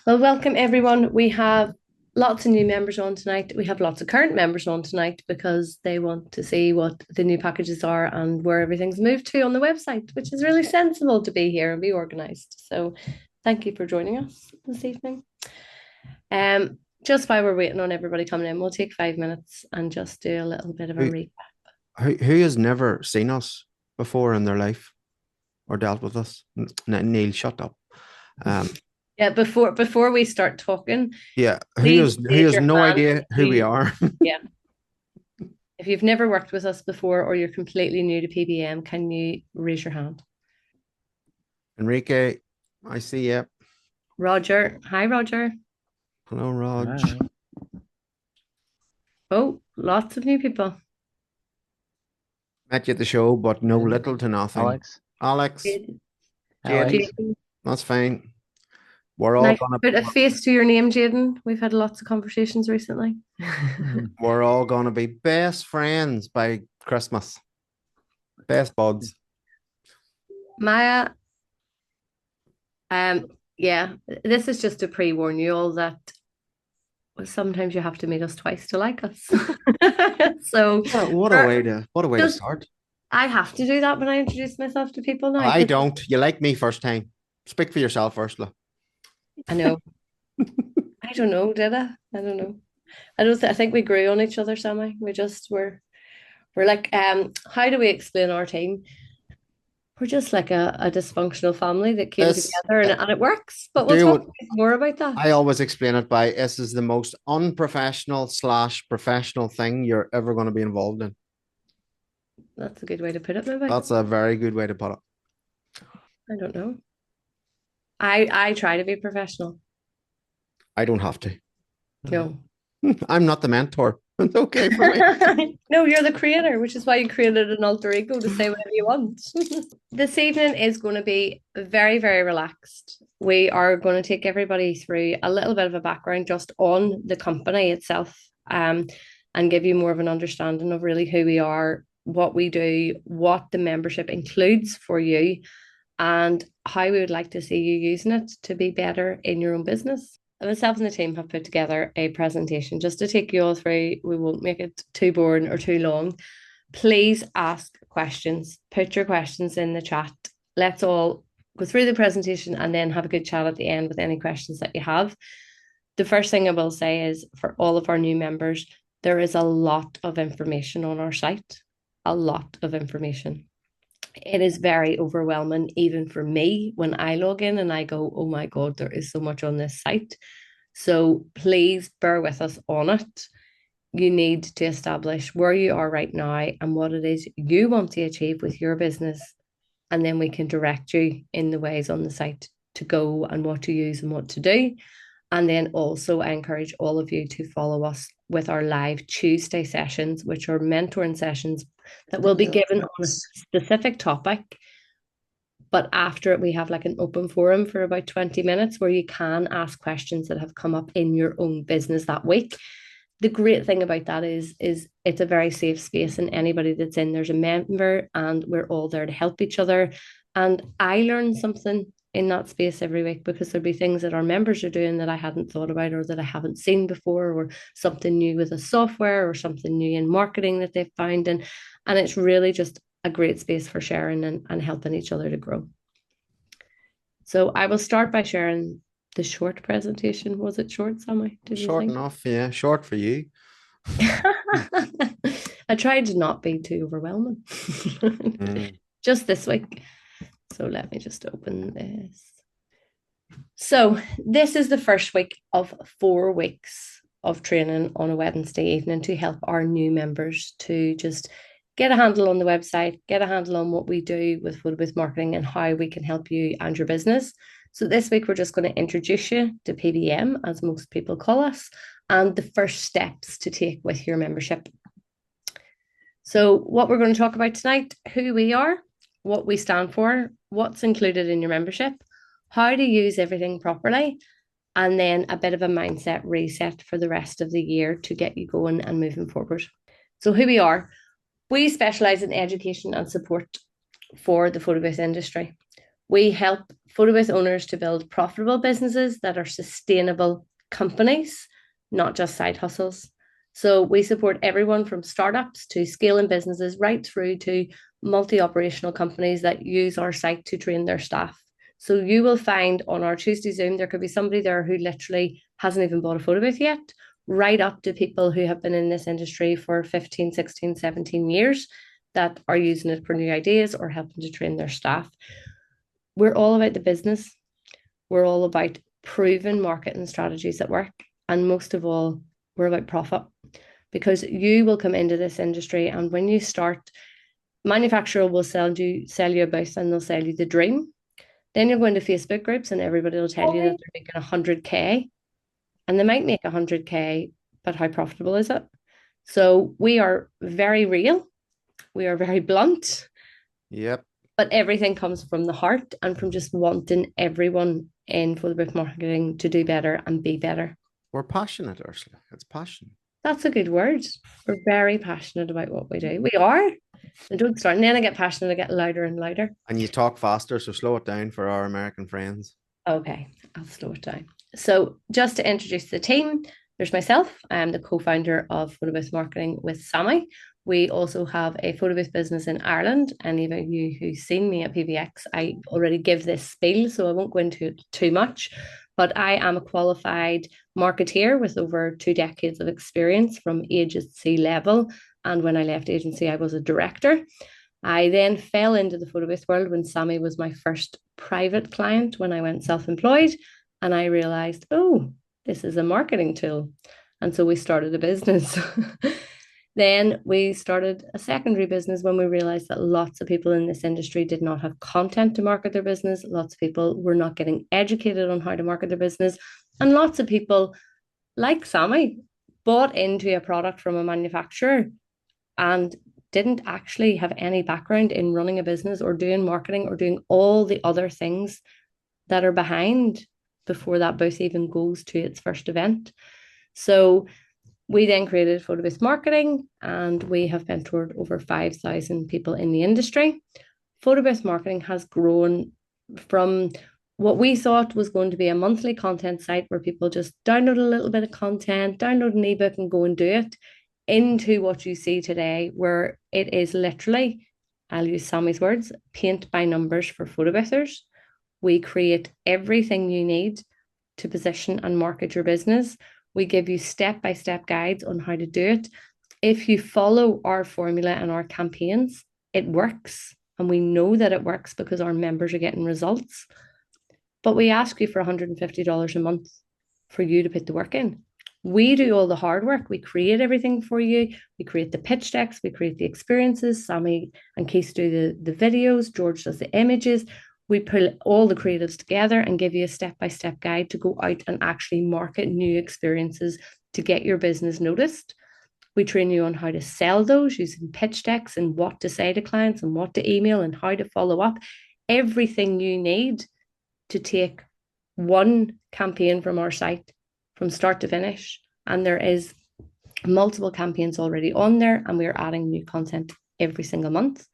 Well, welcome everyone. We have lots of new members on tonight. We have lots of current members on tonight because they want to see what the new packages are and where everything's moved to on the website, which is really sensible to be here and be organised. So thank you for joining us this evening. Just while we're waiting on everybody coming in, we'll take 5 minutes and just do a little bit of a Who, recap. who has never seen us before in their life or dealt with us? Neil, shut up. Yeah, before we start talking, Yeah, please who raise has your no hand. idea who we are? Yeah. If you've never worked with us before or you're completely new to PBM, can you raise your hand? Enrique, I see you. Roger. Hi, Roger. Hello, Rog. Hi. Oh, lots of new people. Met you at the show, but know little to nothing. Alex. Alex, Alex. Jaden, that's fine. We're all Nice. gonna Put a face to your name, Jaden. We've had lots of conversations recently. we're all gonna be best friends by Christmas. Best buds. Maya, yeah, this is just to pre-warn you all that sometimes you have to meet us twice to like us. So What a way to start. I have to do that when I introduce myself to people now. I don't. You like me first time. Speak for yourself first, look. I know. I don't know, did I? I don't know. I think we grew on each other, Sammy. We're like, how do we explain our team? We're just like a dysfunctional family that came together and it works. But we'll talk more about that. I always explain it by this is the most unprofessional / professional thing you're ever going to be involved in. That's a good way to put it, maybe. That's a very good way to put it. I don't know. I try to be professional. I don't have to. No. I'm not the mentor. It's okay for me. No, you're the creator, which is why you created an alter ego to say whatever you want. This evening is going to be very, very relaxed. We are going to take everybody through a little bit of a background just on the company itself, and give you more of an understanding of really who we are, what we do, what the membership includes for you, and how we would like to see you using it to be better in your own business. Myself and the team have put together a presentation just to take you all through. We won't make it too boring or too long. Please ask questions. Put your questions in the chat. Let's all go through the presentation and then have a good chat at the end with any questions that you have. The first thing I will say is for all of our new members, there is a lot of information on our site, a lot of information. It is very overwhelming, even for me, when I log in and I go, oh my God, there is so much on this site. So please bear with us on it. You need to establish where you are right now and what it is you want to achieve with your business. And then we can direct you in the ways on the site to go and what to use and what to do. And then also, I encourage all of you to follow us with our live Tuesday sessions, which are mentoring sessions that will be given on a specific topic. But after it, we have like an open forum for about 20 minutes where you can ask questions that have come up in your own business that week. The great thing about that is it's a very safe space, and anybody that's in there's a member, and we're all there to help each other. And I learn something in that space every week because there'll be things that our members are doing that I hadn't thought about or that I haven't seen before, or something new with a software or something new in marketing that they've found. And it's really just a great space for sharing and helping each other to grow. So I will start by sharing the short presentation. Was it short, Sammy? Short enough, yeah. Short for you. I tried to not be too overwhelming. Just this week. So let me just open this. So this is the first week of 4 weeks of training on a Wednesday evening to help our new members to just get a handle on the website, get a handle on what we do with marketing and how we can help you and your business. So this week, we're just going to introduce you to PBM, as most people call us, and the first steps to take with your membership. So what we're going to talk about tonight, who we are, what we stand for, what's included in your membership, how to use everything properly, and then a bit of a mindset reset for the rest of the year to get you going and moving forward. So who we are, we specialize in education and support for the photo booth industry. We help photo booth owners to build profitable businesses that are sustainable companies, not just side hustles. So we support everyone from startups to scaling businesses right through to multi-operational companies that use our site to train their staff. So you will find on our Tuesday Zoom, there could be somebody there who literally hasn't even bought a photo booth yet, right up to people who have been in this industry for 15, 16, 17 years that are using it for new ideas or helping to train their staff. We're all about the business. We're all about proven marketing strategies that work. And most of all, we're about profit, because you will come into this industry, and when you start, manufacturer will sell you a booth and they'll sell you the dream. Then you'll go into Facebook groups and everybody will tell you that they're making 100K, and they might make 100K, but how profitable is it? So we are very real. We are very blunt. Yep. But everything comes from the heart and from just wanting everyone in photo booth marketing to do better and be better. We're passionate, Ursula. It's passion. That's a good word. We're very passionate about what we do. We are. And don't start. And then I get passionate, I get louder and louder. And you talk faster, so slow it down for our American friends. Okay, I'll slow it down. So, just to introduce the team, there's myself. I'm the co-founder of Photo Booth Marketing with Sammy. We also have a photo booth business in Ireland. Any of you who've seen me at PBX, I already give this spiel, so I won't go into it too much. But I am a qualified marketeer with over 2 decades of experience from agency level. And when I left agency, I was a director. I then fell into the photo booth world when Sammy was my first private client when I went self-employed. And I realized, oh, this is a marketing tool. And so we started a business. Then we started a secondary business when we realized that lots of people in this industry did not have content to market their business. Lots of people were not getting educated on how to market their business. And lots of people, like Sammy, bought into a product from a manufacturer and didn't actually have any background in running a business or doing marketing or doing all the other things that are behind before that booth even goes to its first event. So we then created Photo Booth Marketing, and we have mentored over 5,000 people in the industry. Photo Booth Marketing has grown from what we thought was going to be a monthly content site where people just download a little bit of content, download an ebook and go and do it, into what you see today, where it is literally, I'll use Sammy's words, paint by numbers for photo boothers. We create everything you need to position and market your business. We give you step-by-step guides on how to do it. If you follow our formula and our campaigns, it works. And we know that it works because our members are getting results. But we ask you for $150 a month for you to put the work in. We do all the hard work. We create everything for you. We create the pitch decks. We create the experiences. Sammy and Keith do the videos. George does the images. We pull all the creatives together and give you a step-by-step guide to go out and actually market new experiences to get your business noticed. We train you on how to sell those using pitch decks and what to say to clients and what to email and how to follow up. Everything you need to take one campaign from our site from start to finish. And there is multiple campaigns already on there, and we're adding new content every single month.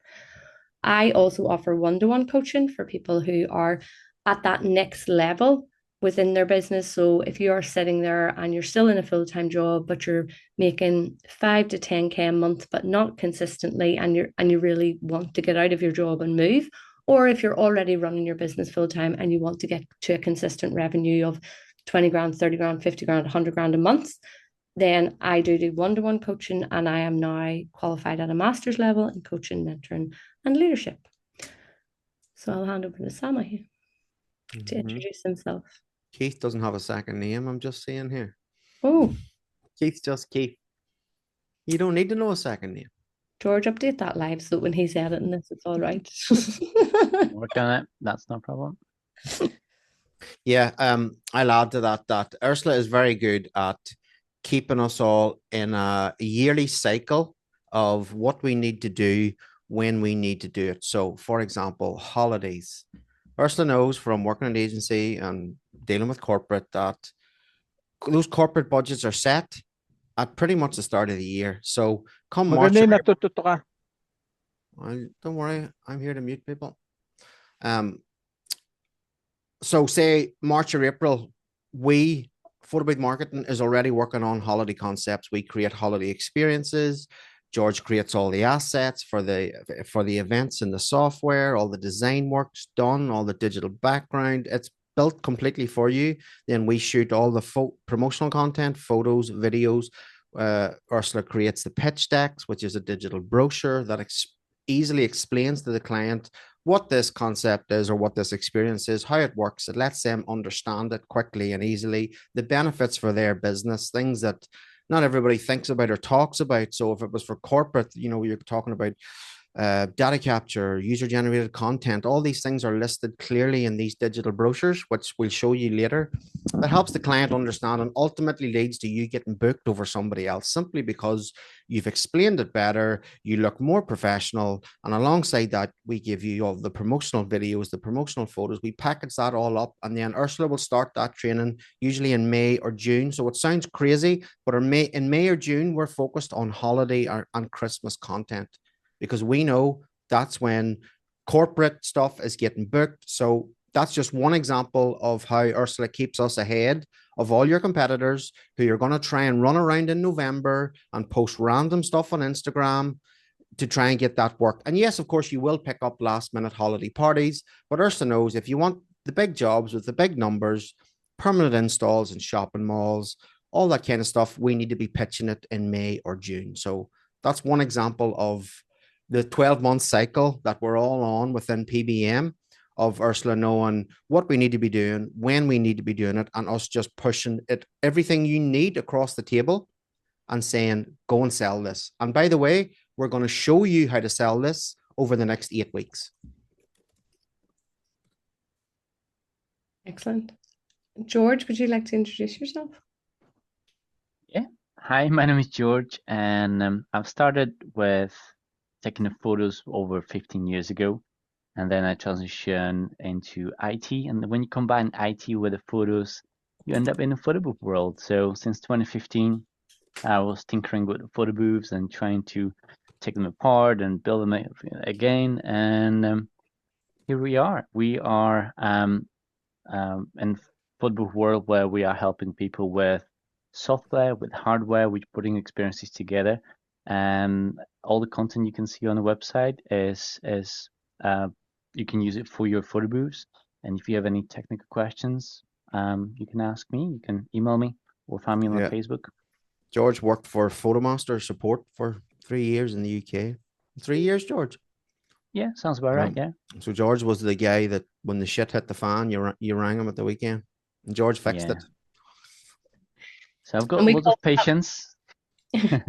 I also offer one-to-one coaching for people who are at that next level within their business. So if you are sitting there and you're still in a full-time job, but you're making 5 to 10K a month, but not consistently, and you really want to get out of your job and move, or if you're already running your business full-time and you want to get to a consistent revenue of 20 grand, 30 grand, 50 grand, 100 grand a month, then I do one-to-one coaching, and I am now qualified at a master's level in coaching, mentoring, and leadership. So I'll hand over to Sammy to introduce himself. Keith doesn't have a second name, I'm just saying here. Oh, Keith's just Keith. You don't need to know a second name. George, update that live so when he's editing this, it's all right. Work on it. That's no problem. Yeah, I'll add to that Ursula is very good at keeping us all in a yearly cycle of what we need to do when we need to do it. So, for example, holidays. Ursula knows from working in an agency and dealing with corporate that those corporate budgets are set at pretty much the start of the year. So come March, don't worry, I'm here to mute people. So say March or April, we Photo Booth Marketing is already working on holiday concepts. We create holiday experiences. George creates all the assets for the events and the software. All the design work's done. All the digital background. It's built completely for you. Then we shoot all the promotional content, photos, videos. Ursula creates the pitch decks, which is a digital brochure that easily explains to the client what this concept is or what this experience is, how it works. It lets them understand it quickly and easily, the benefits for their business, things that not everybody thinks about or talks about. So if it was for corporate, you're talking about data capture, user generated content, all these things are listed clearly in these digital brochures, which we'll show you later. That helps the client understand and ultimately leads to you getting booked over somebody else simply because you've explained it better, you look more professional, and alongside that, we give you all the promotional videos, the promotional photos, we package that all up, and then Ursula will start that training usually in May or June. So it sounds crazy, but in May or June, we're focused on holiday and Christmas content, because we know that's when corporate stuff is getting booked. So that's just one example of how Ursula keeps us ahead of all your competitors who you're going to try and run around in November and post random stuff on Instagram to try and get that work. And yes, of course, you will pick up last minute holiday parties, but Ursula knows if you want the big jobs with the big numbers, permanent installs in shopping malls, all that kind of stuff, we need to be pitching it in May or June. So that's one example of the 12-month cycle that we're all on within PBM, of Ursula knowing what we need to be doing, when we need to be doing it, and us just pushing it, everything you need across the table and saying, go and sell this. And by the way, we're going to show you how to sell this over the next 8 weeks. Excellent. George, would you like to introduce yourself? Yeah. Hi, my name is George, and I've started with taking the photos over 15 years ago, and then I transitioned into IT. And when you combine IT with the photos, you end up in the photo booth world. So since 2015, I was tinkering with the photo booths and trying to take them apart and build them again. And here we are. We are in photo booth world where we are helping people with software, with hardware, with putting experiences together. And all the content you can see on the website is you can use it for your photo booths. And if you have any technical questions, you can ask me. You can email me or find me on Facebook. George worked for Photomaster support for 3 years in the UK. 3 years, George? Yeah, sounds about right. Yeah. So George was the guy that when the shit hit the fan, you rang him at the weekend, and George fixed it. So I've got lots of patience.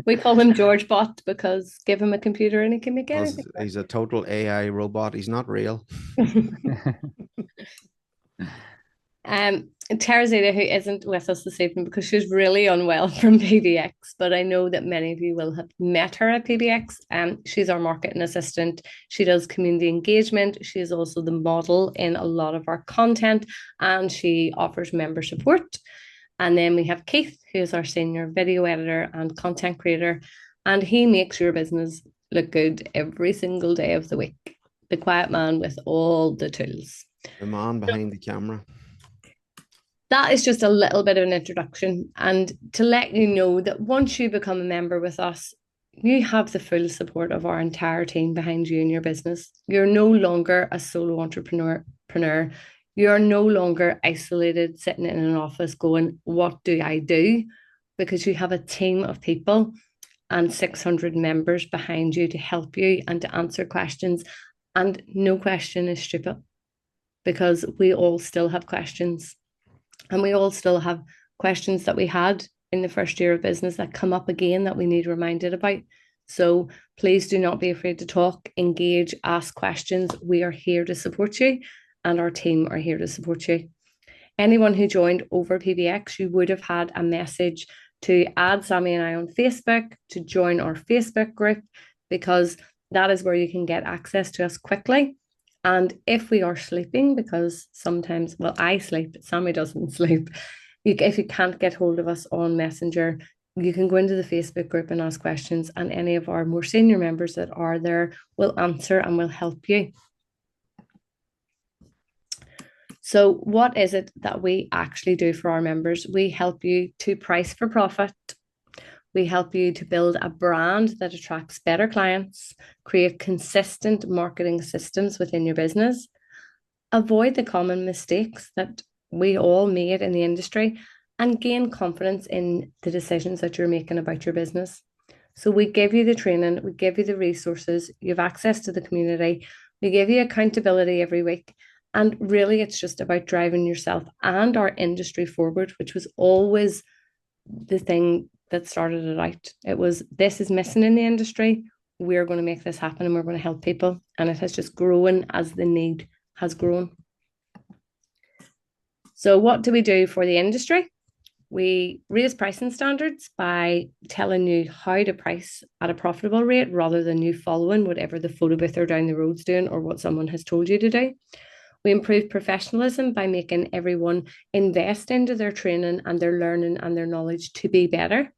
We call him George Bot because give him a computer and he can make anything. He's a total AI robot. He's not real. Teresita, who isn't with us this evening because she's really unwell from PBX, but I know that many of you will have met her at PBX. She's our marketing assistant. She does community engagement. She is also the model in a lot of our content, and she offers member support. And then we have Keith, who is our senior video editor and content creator, and he makes your business look good every single day of the week. The quiet man with all the tools. The man behind the camera. That is just a little bit of an introduction, and to let you know that once you become a member with us, you have the full support of our entire team behind you in your business. You're no longer a solo entrepreneur. You're no longer isolated, sitting in an office going, what do I do? Because you have a team of people and 600 members behind you to help you and to answer questions. And no question is stupid, because we all still have questions. And we all still have questions that we had in the first year of business that come up again that we need reminded about. So please do not be afraid to talk, engage, ask questions. We are here to support you, and our team are here to support you. Anyone who joined over PBX, you would have had a message to add Sammy and I on Facebook, to join our Facebook group, because that is where you can get access to us quickly. And if we are sleeping, because sometimes, well, I sleep, Sammy doesn't sleep. If you can't get hold of us on Messenger, you can go into the Facebook group and ask questions, and any of our more senior members that are there will answer and will help you. So, what is it that we actually do for our members? We help you to price for profit. We help you to build a brand that attracts better clients, create consistent marketing systems within your business, avoid the common mistakes that we all made in the industry, and gain confidence in the decisions that you're making about your business. So we give you the training, we give you the resources, you have access to the community, we give you accountability every week. And really, it's just about driving yourself and our industry forward, which was always the thing that started it out. It was, this is missing in the industry. We're going to make this happen and we're going to help people. And it has just grown as the need has grown. So, what do we do for the industry? We raise pricing standards by telling you how to price at a profitable rate rather than you following whatever the photo booth or down the road's doing or what someone has told you to do. We improve professionalism by making everyone invest into their training and their learning and their knowledge to be better,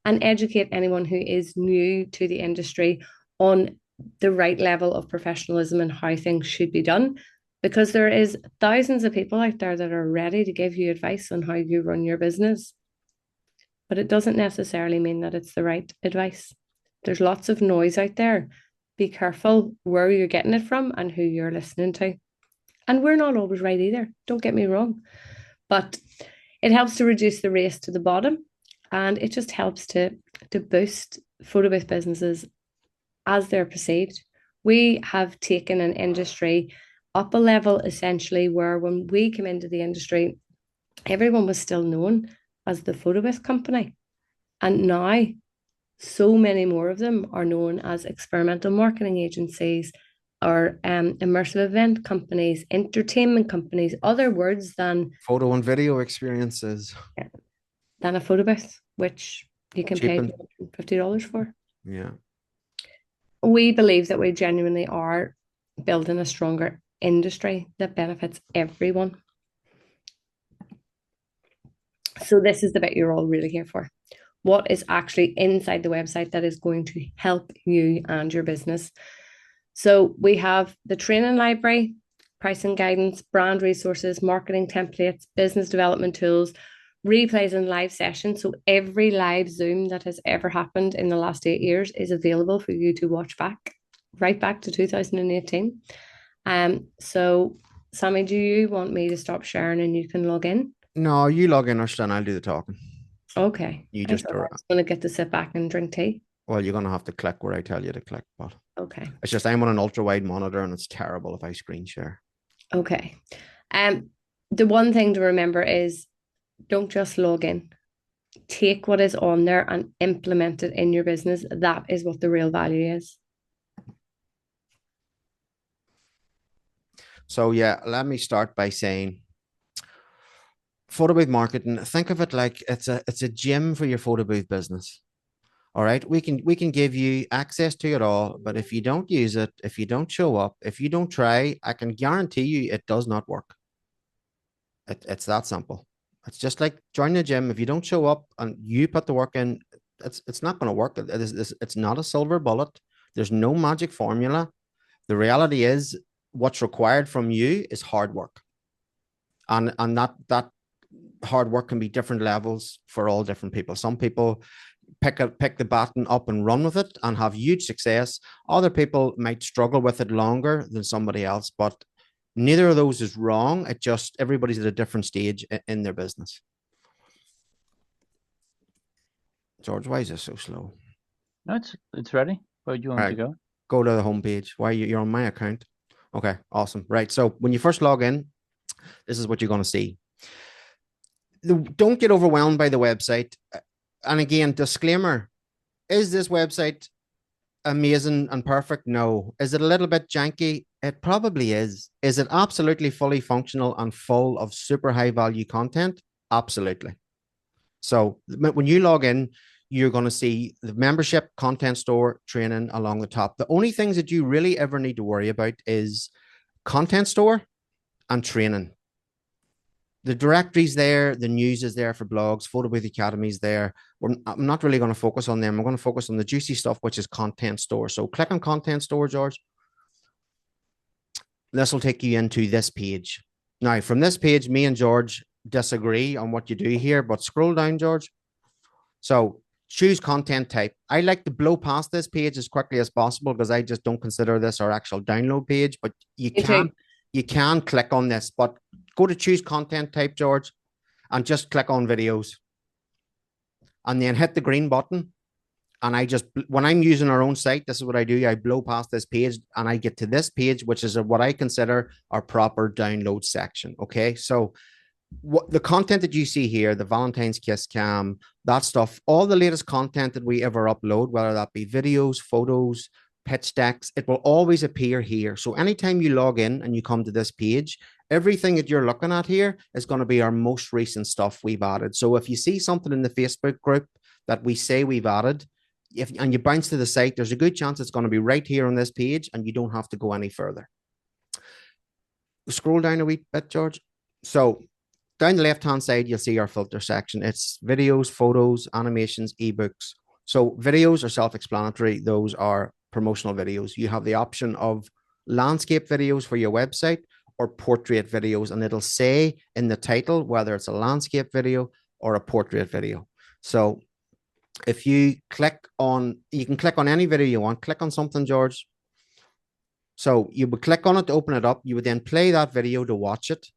and educate anyone who is new to the industry on the right level of professionalism and how things should be done. Because there is thousands of people out there that are ready to give you advice on how you run your business. But it doesn't necessarily mean that it's the right advice. There's lots of noise out there. Be careful where you're getting it from and who you're listening to. And we're not always right either. Don't get me wrong. But it helps to reduce the race to the bottom. And it just helps to boost photo booth businesses as they're perceived. We have taken an industry up a level, essentially, where when we came into the industry, everyone was still known as the photo booth company. And now, so many more of them are known as experimental marketing agencies or immersive event companies, entertainment companies, other words than photo and video experiences. Than a photo booth, which you can pay $50 for. Yeah. We believe that we genuinely are building a stronger industry that benefits everyone. So this is the bit you're all really here for. What is actually inside the website that is going to help you and your business? So we have the training library, pricing guidance, brand resources, marketing templates, business development tools, replays and live sessions. So every live Zoom that has ever happened in the last 8 years is available for you to watch back, right back to 2018. So Sammy, do you want me to stop sharing and you can log in? No, you log in, Ursula, and I'll do the talking. Okay. You just are going to get to sit back and drink tea. Well, you're going to have to click where I tell you to click, but okay. It's just I'm on an ultra wide monitor and it's terrible if I screen share. Okay. The one thing to remember is don't just log in. Take what is on there and implement it in your business. That is what the real value is. So yeah, let me start by saying photo booth marketing, think of it like it's a gym for your photo booth business. All right, we can give you access to it all, but if you don't use it, if you don't show up, if you don't try, I can guarantee you it does not work. It's that simple. It's just like join the gym. If you don't show up and you put the work in, it's not going to work. It's not a silver bullet. There's no magic formula. The reality is what's required from you is hard work. And that hard work can be different levels for all different people. Some people pick the baton up and run with it and have huge success. Other people might struggle with it longer than somebody else, but neither of those is wrong. It just everybody's at a different stage in their business. George, why is this so slow? No, it's ready. Where do you want to go? Go to the homepage. Why you're on my account? Okay, awesome. Right. So when you first log in, this is what you're going to see. Don't get overwhelmed by the website. And again, disclaimer, is this website amazing and perfect? No. Is it a little bit janky? It probably is. Is it absolutely fully functional and full of super high value content? Absolutely. So when you log in, you're going to see the membership, content store, training along the top. The only things that you really ever need to worry about is content store and training. The directory's there, the news is there for blogs, Photo Booth Academy's there. I'm not really going to focus on them. I'm going to focus on the juicy stuff, which is content store. So click on content store, George. This will take you into this page. Now, from this page, me and George disagree on what you do here, but scroll down, George. So choose content type. I like to blow past this page as quickly as possible because I just don't consider this our actual download page, but Me too. you can click on this, but go to choose content type, George, and just click on videos and then hit the green button. And when I'm using our own site, this is what I do. I blow past this page and I get to this page, which is what I consider our proper download section. Okay. So what the content that you see here, the Valentine's Kiss Cam, that stuff, all the latest content that we ever upload, whether that be videos, photos, pitch decks, it will always appear here. So anytime you log in and you come to this page, everything that you're looking at here is going to be our most recent stuff we've added. So if you see something in the Facebook group that we say we've added, and you bounce to the site, there's a good chance it's going to be right here on this page and you don't have to go any further. Scroll down a wee bit, George. So down the left-hand side, you'll see our filter section. It's videos, photos, animations, ebooks. So videos are self-explanatory. Those are promotional videos. You have the option of landscape videos for your website or portrait videos, and it'll say in the title whether it's a landscape video or a portrait video. So if you click on, you can click on any video you want. Click on something, George. So you would click on it to open it up. You would then play that video to watch it.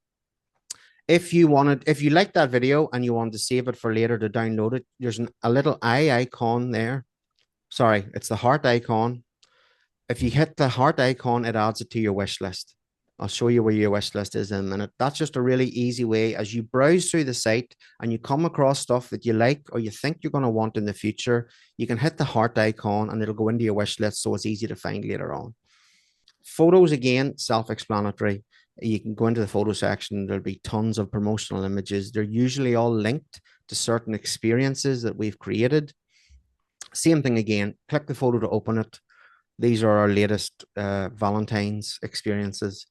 If you like that video and you want to save it for later to download it, there's a little eye icon there. Sorry, it's the heart icon. If you hit the heart icon, it adds it to your wish list. I'll show you where your wish list is in a minute. That's just a really easy way as you browse through the site and you come across stuff that you like or you think you're going to want in the future, you can hit the heart icon and it'll go into your wish list so it's easy to find later on. Photos, again, self-explanatory. You can go into the photo section. There'll be tons of promotional images. They're usually all linked to certain experiences that we've created. Same thing again, click the photo to open it. These are our latest Valentine's experiences.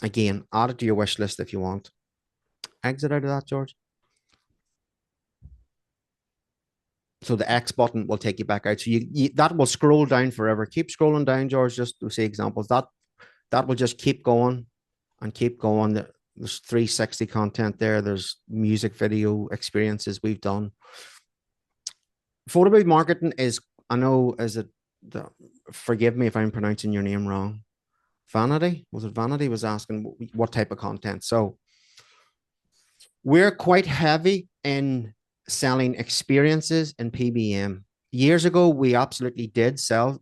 Again, add it to your wish list if you want. Exit out of that, George. So the X button will take you back out. So that will scroll down forever. Keep scrolling down, George, just to see examples. That will just keep going and keep going. There's 360 content there. There's music video experiences we've done. Photo booth marketing is, I know, forgive me if I'm pronouncing your name wrong. Vanity? Was it Vanity was asking what type of content? So we're quite heavy in selling experiences in PBM. Years ago, we absolutely did sell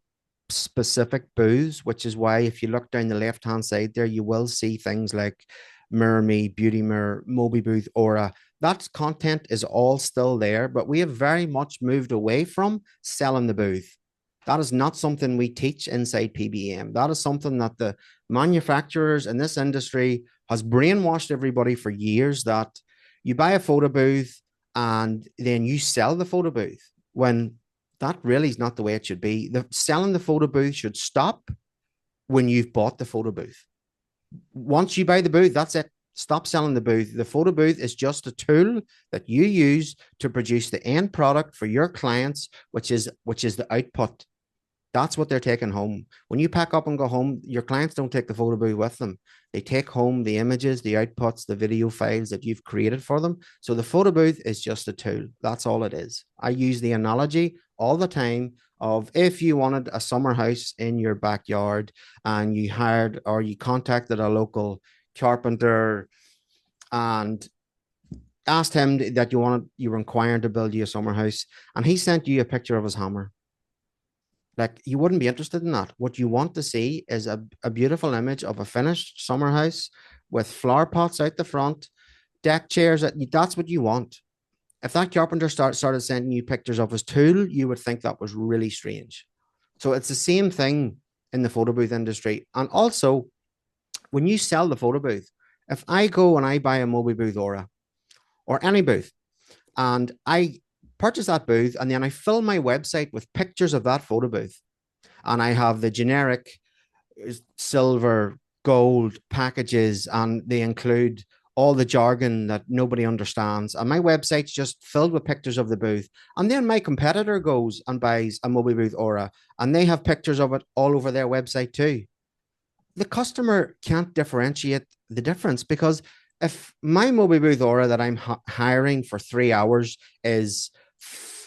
specific booths, which is why if you look down the left-hand side there, you will see things like Mirror Me, Beauty Mirror, Moby Booth, Aura. That content is all still there, but we have very much moved away from selling the booth. That is not something we teach inside PBM. That is something that the manufacturers in this industry has brainwashed everybody for years, that you buy a photo booth and then you sell the photo booth, when that really is not the way it should be. Selling the photo booth should stop when you've bought the photo booth. Once you buy the booth, that's it. Stop selling the booth. The photo booth is just a tool that you use to produce the end product for your clients, which is the output. That's what they're taking home. When you pack up and go home, your clients don't take the photo booth with them. They take home the images, the outputs, the video files that you've created for them. So the photo booth is just a tool. That's all it is. I use the analogy all the time of if you wanted a summer house in your backyard and you hired or you contacted a local carpenter and asked him that you were inquiring to build you a summer house, and he sent you a picture of his hammer. Like, you wouldn't be interested in that. What you want to see is a beautiful image of a finished summer house with flower pots out the front, deck chairs. That's what you want. If that carpenter started sending you pictures of his tool, you would think that was really strange. So it's the same thing in the photo booth industry. And also, when you sell the photo booth, if I go and I buy a Moby Booth Aura or any booth, and I purchase that booth, and then I fill my website with pictures of that photo booth, and I have the generic silver, gold packages, and they include all the jargon that nobody understands, and my website's just filled with pictures of the booth, and then my competitor goes and buys a Moby Booth Aura, and they have pictures of it all over their website too. the customer can't differentiate the difference, because if my mobile booth aura that I'm hiring for 3 hours is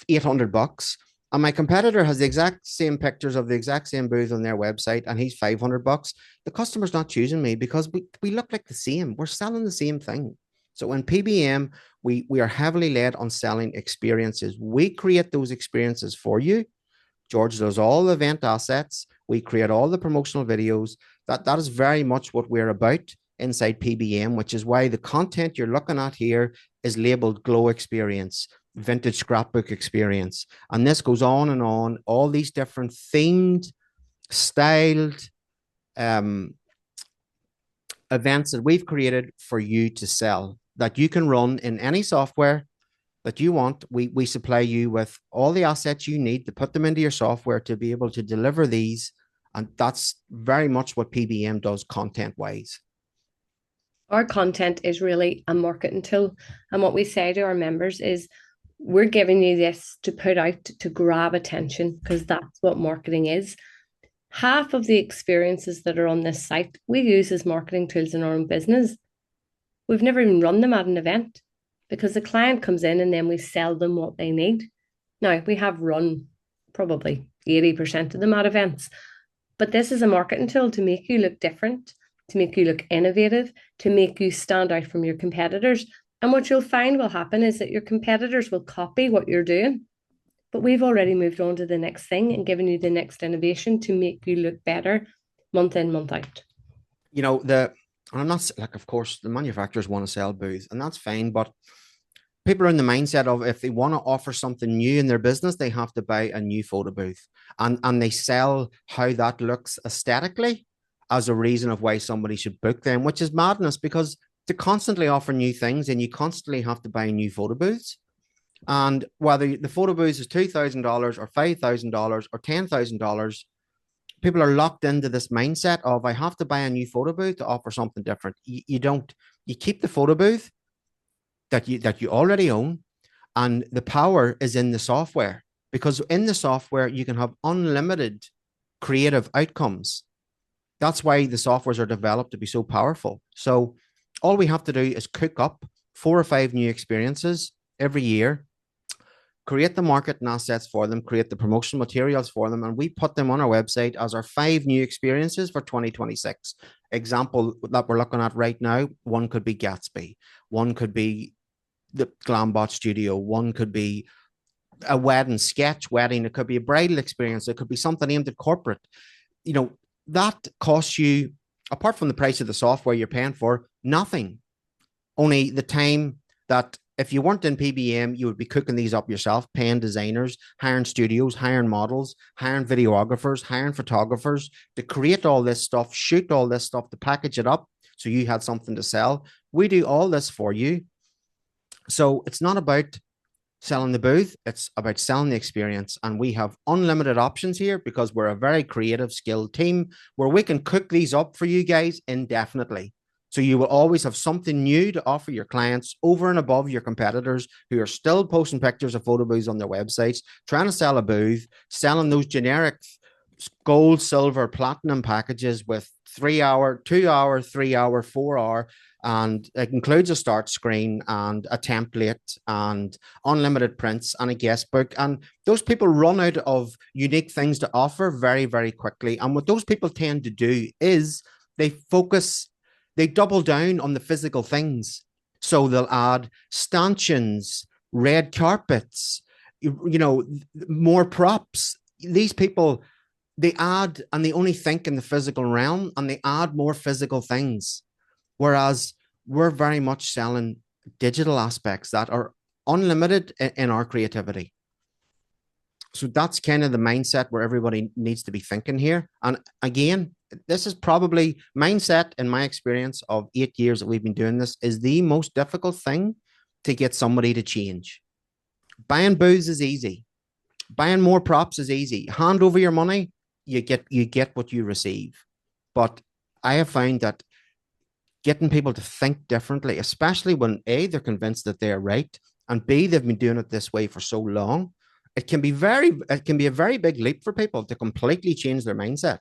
$800, and my competitor has the exact same pictures of the exact same booth on their website and he's $500, the customer's not choosing me because we look like the same. We're selling the same thing. So in PBM, we are heavily led on selling experiences. We create those experiences for you. George does all the event assets. We create all the promotional videos. That is very much what we're about inside PBM, which is why the content you're looking at here is labeled Glow Experience, Vintage Scrapbook Experience. And this goes on and on, all these different themed, styled events that we've created for you to sell, that you can run in any software that you want. We supply you with all the assets you need to put them into your software to be able to deliver these. And that's very much what PBM does content wise. Our content is really a marketing tool. And what we say to our members is, we're giving you this to put out to grab attention, because that's what marketing is. Half of the experiences that are on this site we use as marketing tools in our own business. We've never even run them at an event, because the client comes in and then we sell them what they need. Now, we have run probably 80% of them at events, but this is a marketing tool to make you look different, to make you look innovative, to make you stand out from your competitors. And what you'll find will happen is that your competitors will copy what you're doing, but we've already moved on to the next thing and given you the next innovation to make you look better month in, month out. You know, I'm not like, of course, the manufacturers want to sell booths, and that's fine, but people are in the mindset of, if they want to offer something new in their business, they have to buy a new photo booth, and they sell how that looks aesthetically as a reason of why somebody should book them, which is madness, because to constantly offer new things and you constantly have to buy new photo booths. And whether the photo booth is $2,000 or $5,000 or $10,000, people are locked into this mindset of, I have to buy a new photo booth to offer something different. You don't. You keep the photo booth that you already own, and the power is in the software, because in the software you can have unlimited creative outcomes. That's why the softwares are developed to be so powerful. So all we have to do is cook up 4 or 5 new experiences every year, create the marketing assets for them, create the promotional materials for them, and we put them on our website as our 5 new experiences for 2026. Example that we're looking at right now, one could be Gatsby, one could be the Glambot Studio, one could be a wedding, sketch wedding, it could be a bridal experience, it could be something aimed at corporate. You know, that costs you, apart from the price of the software you're paying for, nothing. Only the time that if you weren't in PBM, you would be cooking these up yourself, paying designers, hiring studios, hiring models, hiring videographers, hiring photographers to create all this stuff, shoot all this stuff, to package it up so you had something to sell. We do all this for you. So it's not about selling the booth, it's about selling the experience. And we have unlimited options here because we're a very creative, skilled team where we can cook these up for you guys indefinitely. So you will always have something new to offer your clients over and above your competitors who are still posting pictures of photo booths on their websites, trying to sell a booth, selling those generic gold, silver, platinum packages with 3-hour, 2-hour, 3-hour, 4-hour, and it includes a start screen and a template and unlimited prints and a guest book. And those people run out of unique things to offer very, very quickly. And what those people tend to do is they double down on the physical things. So they'll add stanchions, red carpets, more props. These people, they add, and they only think in the physical realm, and they add more physical things. Whereas we're very much selling digital aspects that are unlimited in our creativity. So that's kind of the mindset where everybody needs to be thinking here. And again, this is probably mindset, in my experience of 8 years that we've been doing this, is the most difficult thing to get somebody to change. Buying booze is easy. Buying more props is easy. Hand over your money, you get what you receive. But I have found that getting people to think differently, especially when A, they're convinced that they're right, and B, they've been doing it this way for so long, it can be a very big leap for people to completely change their mindset.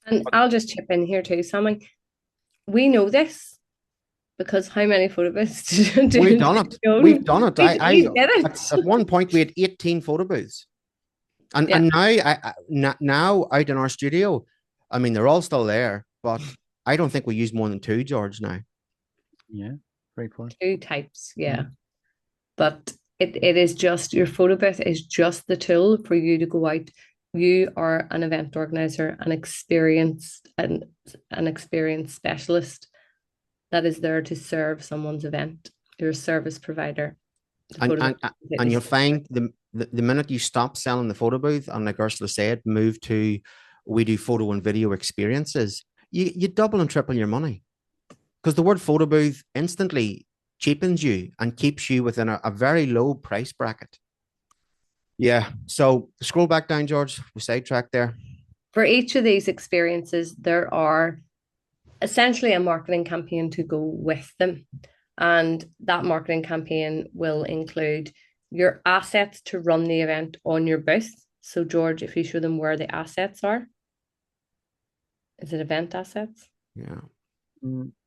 And I'll just chip in here too, Sammy. We know this because how many photo booths do We've done it. you We've own? done it. We did At it. one point we had 18 photo booths. Yeah. And now out in our studio, I mean, they're all still there, but I don't think we use more than two, George, now. Yeah, very cool. Two types, yeah. But it is just your photo booth is just the tool for you to go out. You are an event organizer, an experienced specialist that is there to serve someone's event. You're a service provider. And you'll find the minute you stop selling the photo booth, and like Ursula said, move to we do photo and video experiences, you double and triple your money. Because the word photo booth instantly cheapens you and keeps you within a very low price bracket. Yeah. So scroll back down, George. We sidetracked there. For each of these experiences, there are essentially a marketing campaign to go with them. And that marketing campaign will include your assets to run the event on your booth. So, George, if you show them where the assets are, is it event assets? Yeah.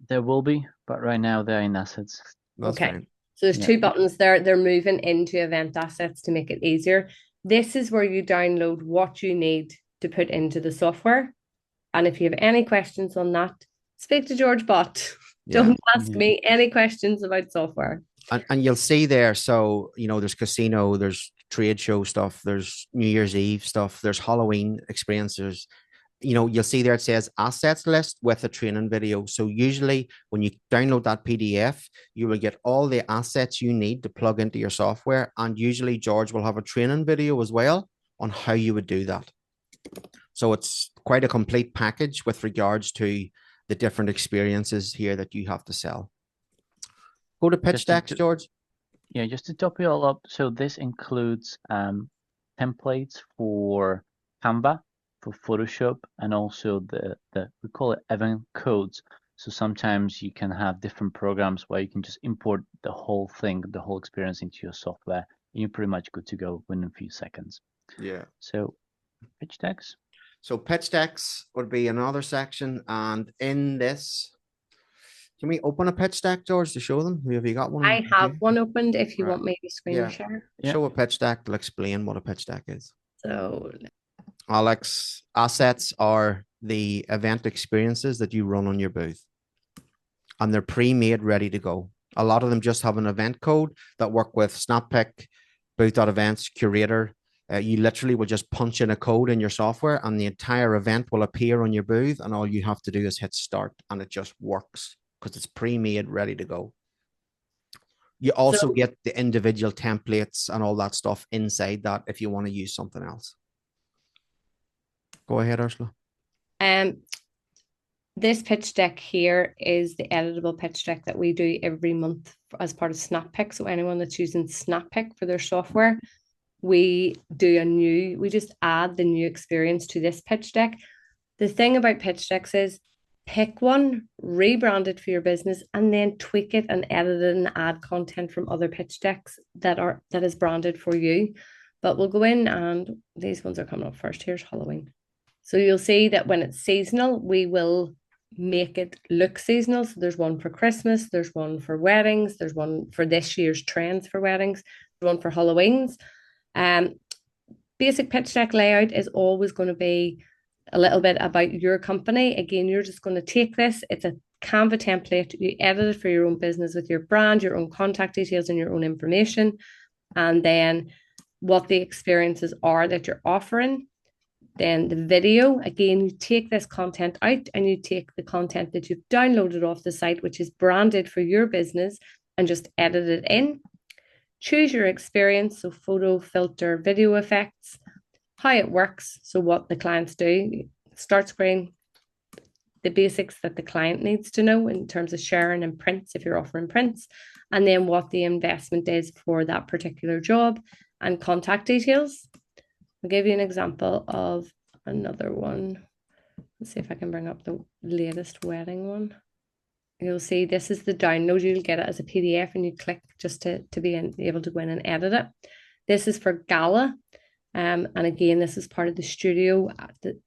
There will be, but right now they're in assets. That's okay. fine. So there's two buttons there. They're moving into event assets to make it easier. This is where you download what you need to put into the software. And if you have any questions on that, speak to George Bott. Yeah. Don't ask me any questions about software. And you'll see there, so there's casino, there's trade show stuff, there's New Year's Eve stuff, there's Halloween experiences. You'll see there it says assets list with a training video. So usually when you download that PDF, you will get all the assets you need to plug into your software. And usually George will have a training video as well on how you would do that. So it's quite a complete package with regards to the different experiences here that you have to sell. Go to pitch decks, George. Yeah, just to top it all up. So this includes templates for Canva, for Photoshop, and also the we call it event codes. So sometimes you can have different programs where you can just import the whole thing, the whole experience into your software, and you're pretty much good to go within a few seconds. Yeah. So pitch decks. So pitch decks would be another section, and in this, can we open a pitch deck, George, to show them? Have you got one? I have one opened if you want me to screen share. Show a pitch deck to explain what a pitch deck is. So, Alex, assets are the event experiences that you run on your booth, and they're pre-made, ready to go. A lot of them just have an event code that work with SnapPick, Booth.Events, Curator. You literally will just punch in a code in your software and the entire event will appear on your booth, and all you have to do is hit start and it just works because it's pre-made, ready to go. You also get the individual templates and all that stuff inside that if you want to use something else. Go ahead, Ursula. This pitch deck here is the editable pitch deck that we do every month as part of SnapPick. So anyone that's using SnapPick for their software, we just add the new experience to this pitch deck. The thing about pitch decks is pick one, rebrand it for your business, and then tweak it and edit it and add content from other pitch decks that is branded for you. But we'll go in, and these ones are coming up first. Here's Halloween. So you'll see that when it's seasonal, we will make it look seasonal. So there's one for Christmas, there's one for weddings, there's one for this year's trends for weddings, there's one for Halloweens. Basic pitch deck layout is always going to be a little bit about your company. Again, you're just going to take this. It's a Canva template. You edit it for your own business with your brand, your own contact details, and your own information. And then what the experiences are that you're offering. Then the video, again, you take this content out and you take the content that you've downloaded off the site, which is branded for your business, and just edit it in. Choose your experience, so photo, filter, video effects, how it works, so what the clients do, start screen, the basics that the client needs to know in terms of sharing and prints if you're offering prints, and then what the investment is for that particular job, and contact details. I'll give you an example of another one. Let's see if I can bring up the latest wedding one. You'll see this is the download. You'll get it as a PDF and you click just to be able to go in and edit it. This is for gala. And again, this is part of the studio.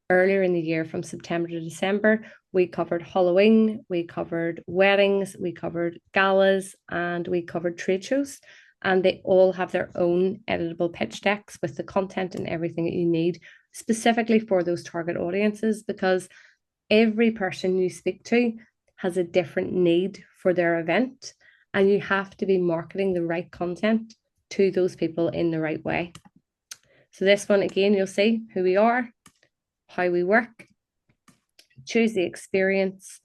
Earlier in the year, from September to December, we covered Halloween, we covered weddings, we covered galas, and we covered trade shows. And they all have their own editable pitch decks with the content and everything that you need specifically for those target audiences, because every person you speak to has a different need for their event, and you have to be marketing the right content to those people in the right way. So this one, again, you'll see who we are, how we work, choose the experience.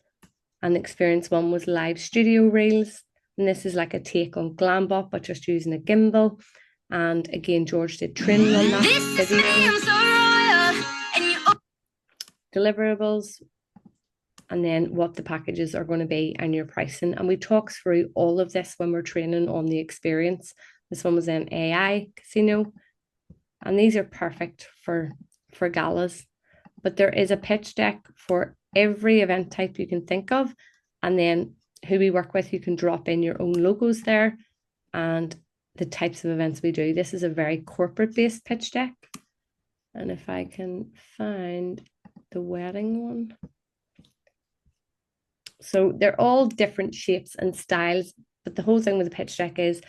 And the experience one was live studio reels. And this is like a take on Glambot, but just using a gimbal. And again, George did training on that video. Deliverables, and then what the packages are going to be and your pricing. And we talk through all of this when we're training on the experience. This one was an AI casino. And these are perfect for galas. But there is a pitch deck for every event type you can think of. And then who we work with, you can drop in your own logos there and the types of events we do. This is a very corporate-based pitch deck. And if I can find the wedding one. So they're all different shapes and styles, but the whole thing with the pitch deck is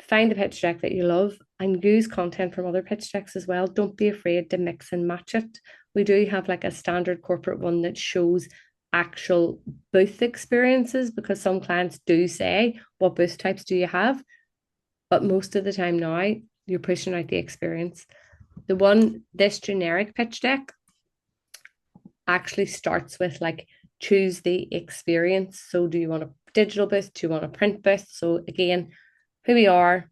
find the pitch deck that you love and use content from other pitch decks as well. Don't be afraid to mix and match it. We do have like a standard corporate one that shows actual booth experiences, because some clients do say, what booth types do you have? But most of the time now, you're pushing out the experience. This generic pitch deck actually starts with like, choose the experience. So do you want a digital booth? Do you want a print booth? So again, who we are,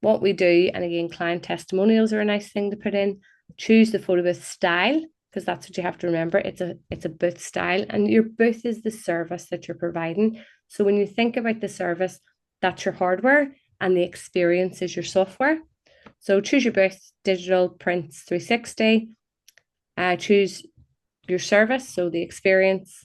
what we do, and again, client testimonials are a nice thing to put in. Choose the photo booth style, because that's what you have to remember. It's a booth style, and your booth is the service that you're providing. So when you think about the service, that's your hardware, and the experience is your software. So choose your booth, digital, prints, 360. Choose your service, so the experience,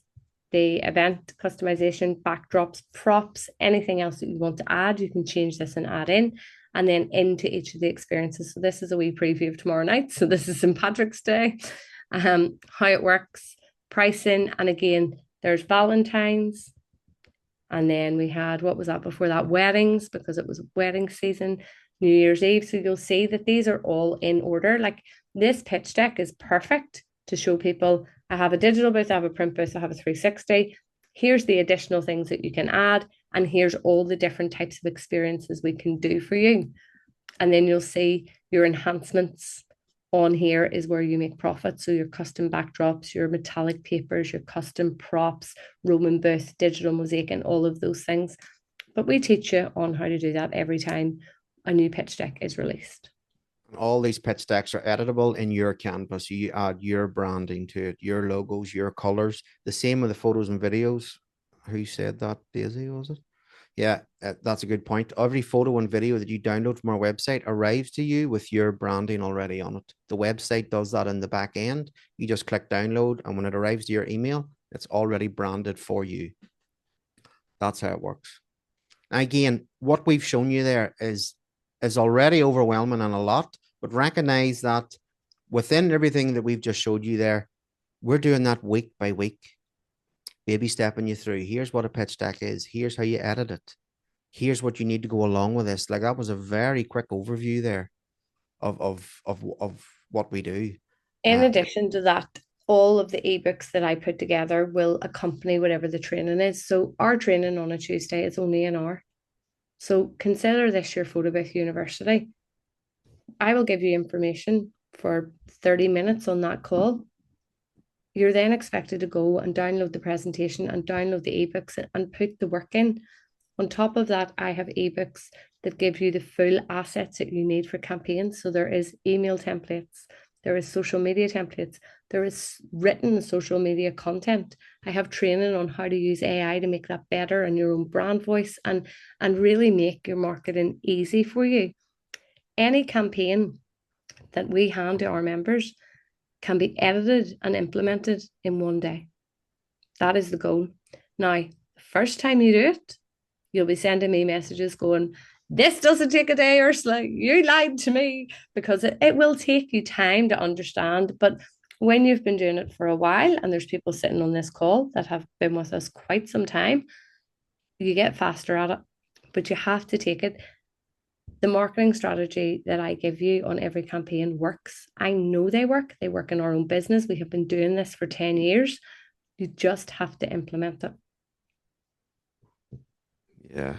the event, customization, backdrops, props, anything else that you want to add, you can change this and add in, and then into each of the experiences. So this is a wee preview of tomorrow night. So this is St. Patrick's Day, how it works, pricing, and again, there's Valentine's. And then we had, what was that before that? Weddings, because it was wedding season, New Year's Eve. So you'll see that these are all in order. Like, this pitch deck is perfect to show people, I have a digital booth, I have a print booth, I have a 360. Here's the additional things that you can add, and here's all the different types of experiences we can do for you. And then you'll see your enhancements on here is where you make profit. So your custom backdrops, your metallic papers, your custom props, Roman booth, digital mosaic, and all of those things. But we teach you on how to do that every time a new pitch deck is released. All these pitch decks are editable in your canvas. You add your branding to it, your logos, your colors. The same with the photos and videos. Who said that? Daisy, was it? Yeah, that's a good point. Every photo and video that you download from our website arrives to you with your branding already on it. The website does that in the back end. You just click download, and when it arrives to your email, it's already branded for you. That's how it works. Again, what we've shown you there is already overwhelming and a lot, but recognize that within everything that we've just showed you there, we're doing that week by week, baby stepping you through. Here's what a pitch deck is. Here's how you edit it. Here's what you need to go along with this. Like, that was a very quick overview there of what we do. In addition to that, all of the ebooks that I put together will accompany whatever the training is. So our training on a Tuesday is only an hour. So consider this your photo booth university. I will give you information for 30 minutes on that call. You're then expected to go and download the presentation and download the ebooks and put the work in. On top of that, I have ebooks that give you the full assets that you need for campaigns. So there is email templates, there is social media templates, there is written social media content. I have training on how to use AI to make that better and your own brand voice and really make your marketing easy for you. Any campaign that we hand to our members can be edited and implemented in one day. That is the goal. Now, the first time you do it, you'll be sending me messages going, this doesn't take a day, Ursula. You lied to me, because it will take you time to understand. But when you've been doing it for a while, and there's people sitting on this call that have been with us quite some time, you get faster at it. But you have to take it. The marketing strategy that I give you on every campaign works. I know they work. They work in our own business. We have been doing this for 10 years. You just have to implement it. Yeah.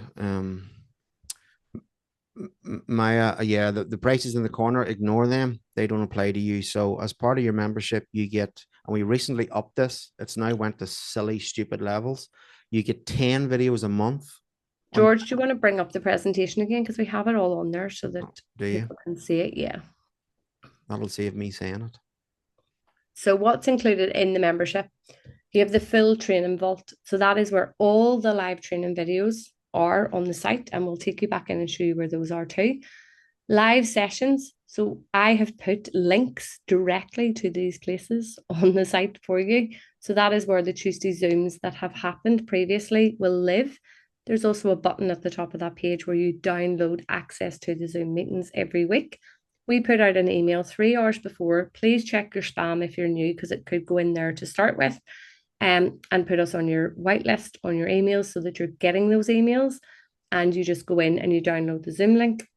Yeah, the prices in the corner, ignore them. They don't apply to you. So as part of your membership, you get, and we recently upped this, it's now went to silly, stupid levels. You get 10 videos a month. George, do you want to bring up the presentation again? Because we have it all on there so that do you? people can see it. Yeah. That'll save me saying it. So what's included in the membership? You have the full training vault. So that is where all the live training videos are on the site, and we'll take you back in and show you where those are too. Live sessions. So I have put links directly to these places on the site for you. So that is where the Tuesday Zooms that have happened previously will live. There's also a button at the top of that page where you download access to the Zoom meetings every week. We put out an email 3 hours before. Please check your spam if you're new, because it could go in there to start with. And put us on your whitelist on your emails so that you're getting those emails, and you just go in and you download the Zoom link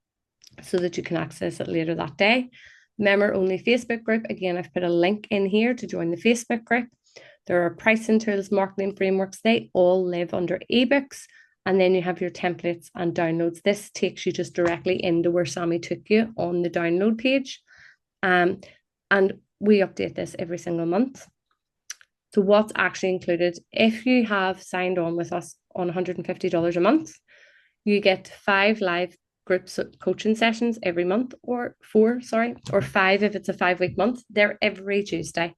so that you can access it later that day. Member only Facebook group. Again, I've put a link in here to join the Facebook group. There are pricing tools, marketing frameworks. They all live under ebooks. And then you have your templates and downloads. This takes you just directly into where Sammy took you on the download page. And we update this every single month. So what's actually included? If you have signed on with us on $150 a month, you get 5 live group coaching sessions every month, or 4, or 5 if it's a 5-week month. They're every Tuesday.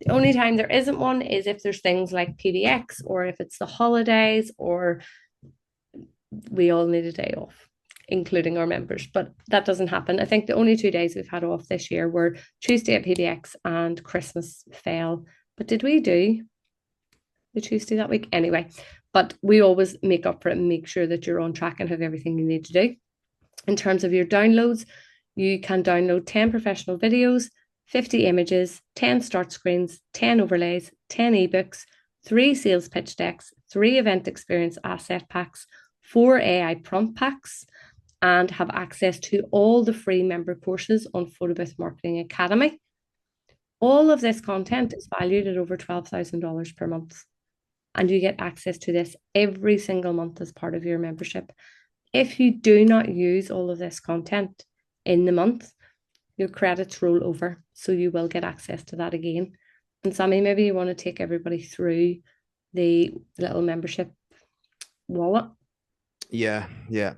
The only time there isn't one is if there's things like PBX, or if it's the holidays, or we all need a day off, including our members. But that doesn't happen. I think the only 2 days we've had off this year were Tuesday at PBX and Christmas fell. But did we do the Tuesday that week? Anyway, but we always make up for it and make sure that you're on track and have everything you need to do. In terms of your downloads, you can download 10 professional videos, 50 images, 10 start screens, 10 overlays, 10 ebooks, 3 sales pitch decks, 3 event experience asset packs, 4 AI prompt packs, and have access to all the free member courses on Photobooth Marketing Academy. All of this content is valued at over $12,000 per month, and you get access to this every single month as part of your membership. If you do not use all of this content in the month, your credits roll over, so you will get access to that again. And Sammy, maybe you want to take everybody through the little membership wallet. Yeah.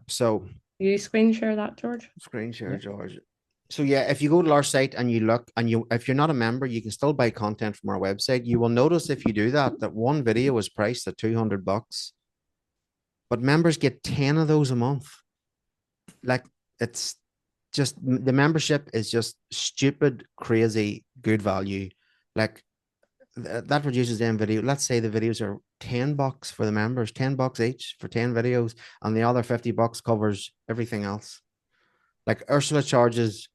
So you screen share that, George? Screen share, George. So yeah, if you go to our site and you look, and if you're not a member, you can still buy content from our website. You will notice if you do that one video is priced at $200, but members get 10 of those a month. Like, it's just, the membership is just stupid, crazy, good value. Like, that reduces them video. Let's say the videos are $10 for the members, $10 each for 10 videos, and the other $50 covers everything else. Like, Ursula charges,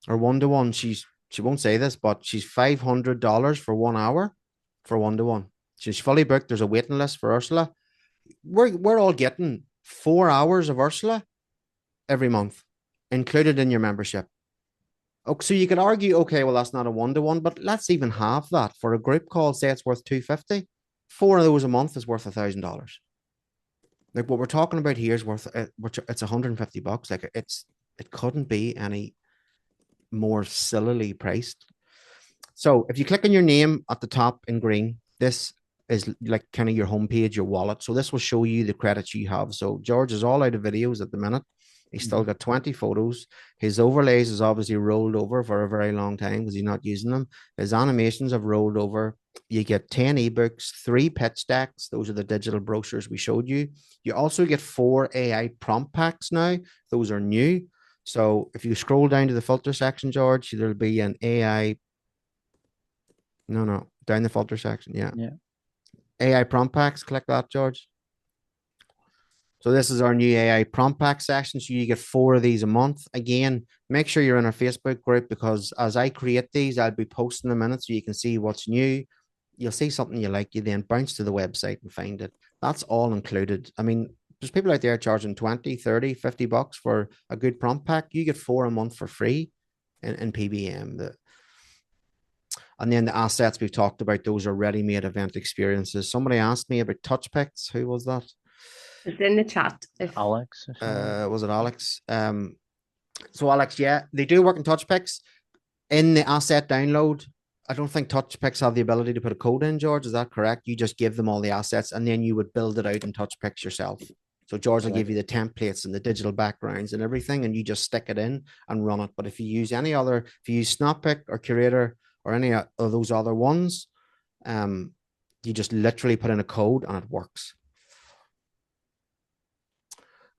or 1-to-1, she won't say this, but she's $500 for 1 hour for 1-to-1. She's fully booked. There's a waiting list for Ursula. We're all getting 4 hours of Ursula every month included in your membership. Oh, so you could argue, okay, well, that's not a 1-to-1, but let's even half that for a group call. Say it's worth $250. 4 of those a month is worth $1,000. Like, what we're talking about here is worth, it's $150. Like, it couldn't be any more sillily priced. So if you click on your name at the top in green, this is like kind of your homepage, your wallet. So this will show you the credits you have. So George is all out of videos at the minute. He's still got 20 photos. His overlays is obviously rolled over for a very long time because he's not using them. His animations have rolled over. You get 10 ebooks, 3 pitch decks. Those are the digital brochures we showed you. You also get 4 AI prompt packs now. Those are new. So if you scroll down to the filter section, George, there'll be an AI. No, down the filter section. Yeah. AI prompt packs. Click that, George. So this is our new AI prompt pack section. So you get 4 of these a month. Again, make sure you're in our Facebook group, because as I create these, I'll be posting them in it so you can see what's new. You'll see something you like, you then bounce to the website and find it. That's all included. I mean, there's people out there charging 20, 30, $50 for a good prompt pack. You get 4 a month for free in PBM. And then the assets we've talked about, those are ready-made event experiences. Somebody asked me about touch picks. Who was that? It's in the chat. Alex. Was it Alex? So Alex, yeah, they do work in touch picks. In the asset download, I don't think touch picks have the ability to put a code in, George. Is that correct? You just give them all the assets and then you would build it out in touch picks yourself. So George will give you the templates and the digital backgrounds and everything, and you just stick it in and run it. But if you use if you use Snappic or Curator or any of those other ones, you just literally put in a code and it works.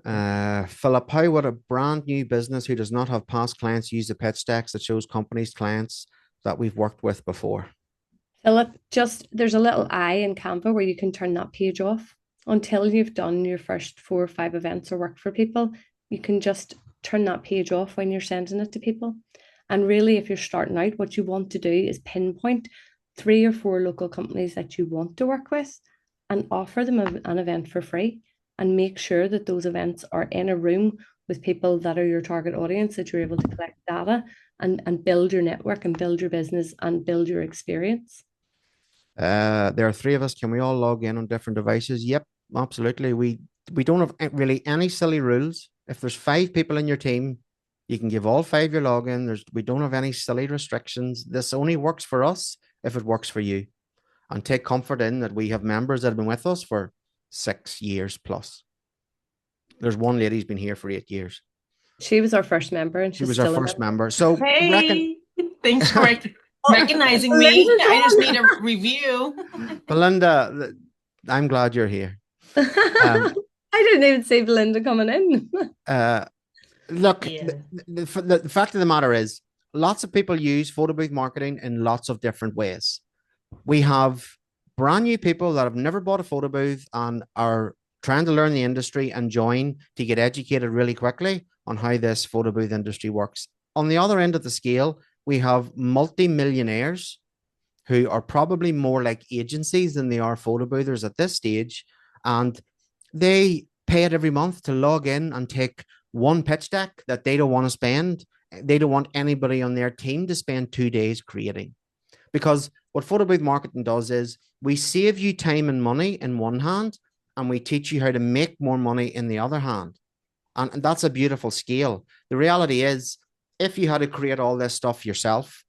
Philip, how would a brand new business who does not have past clients use the pitch decks that shows companies, clients that we've worked with before? Philip, there's a little eye in Canva where you can turn that page off. Until you've done your first 4 or 5 events or worked for people, you can just turn that page off when you're sending it to people. And really, if you're starting out, what you want to do is pinpoint 3 or 4 local companies that you want to work with and offer them an event for free, and make sure that those events are in a room with people that are your target audience, that you're able to collect data and build your network and build your business and build your experience. There are 3 of us. Can we all log in on different devices? Yep, absolutely. We don't have really any silly rules. If there's 5 people in your team, you can give all 5 your login. We don't have any silly restrictions. This only works for us if it works for you. And take comfort in that we have members that have been with us for 6 years plus. There's one lady who's been here for 8 years. She was our first member, and she was our first member. So hey, thanks for recognizing me. I just need a review. Belinda, I'm glad you're here. I didn't even see Belinda coming in. Look, yeah. The fact of the matter is, lots of people use photo booth marketing in lots of different ways. We have brand new people that have never bought a photo booth and are trying to learn the industry and join to get educated really quickly on how this photo booth industry works. On the other end of the scale, we have multi-millionaires who are probably more like agencies than they are photo boothers at this stage. And they pay it every month to log in and take one pitch deck that they don't want to spend. They don't want anybody on their team to spend 2 days creating. Because what photo booth marketing does is we save you time and money in one hand, and we teach you how to make more money in the other hand. And that's a beautiful scale. The reality is, if you had to create all this stuff yourself,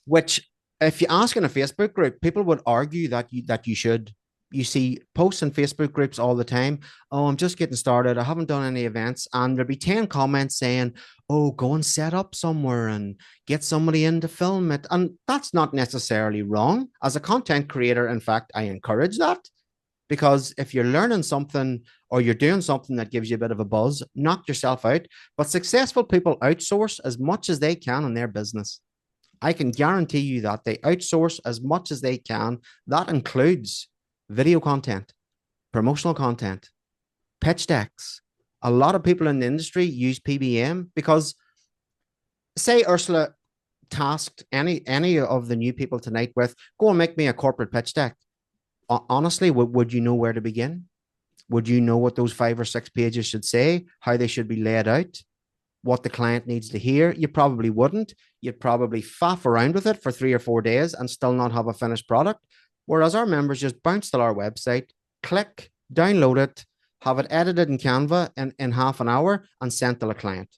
which if you ask in a Facebook group, people would argue that you should. You see posts in Facebook groups all the time. Oh, I'm just getting started. I haven't done any events. And there'll be 10 comments saying, oh, go and set up somewhere and get somebody in to film it. And that's not necessarily wrong. As a content creator, in fact, I encourage that. Because if you're learning something or you're doing something that gives you a bit of a buzz, knock yourself out. But successful people outsource as much as they can in their business. I can guarantee you that they outsource as much as they can. That includes video content, promotional content, pitch decks. A lot of people in the industry use PBM because, say Ursula tasked any of the new people tonight with, go and make me a corporate pitch deck. Honestly, would you know where to begin? Would you know what those 5 or 6 pages should say, how they should be laid out, what the client needs to hear? You probably wouldn't. You'd probably faff around with it for 3 or 4 days and still not have a finished product. Whereas our members just bounce to our website, click, download it, have it edited in Canva in half an hour and sent to a client.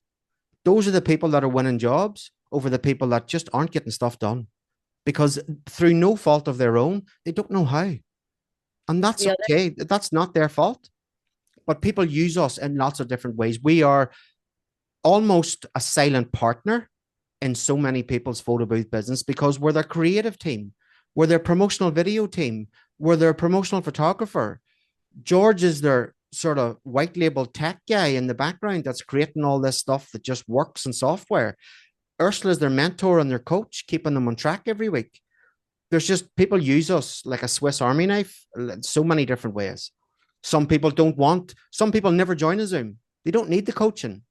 Those are the people that are winning jobs over the people that just aren't getting stuff done because through no fault of their own, they don't know how. And that's okay. That's not their fault. But people use us in lots of different ways. We are almost a silent partner in so many people's photo booth business because we're their creative team. We're their promotional video team. We're their promotional photographer. George is their sort of white label tech guy in the background that's creating all this stuff that just works in software. Ursula is their mentor and their coach, keeping them on track every week. There's just people use us like a Swiss Army knife, so many different ways. Some people some people never join a Zoom. They don't need the coaching.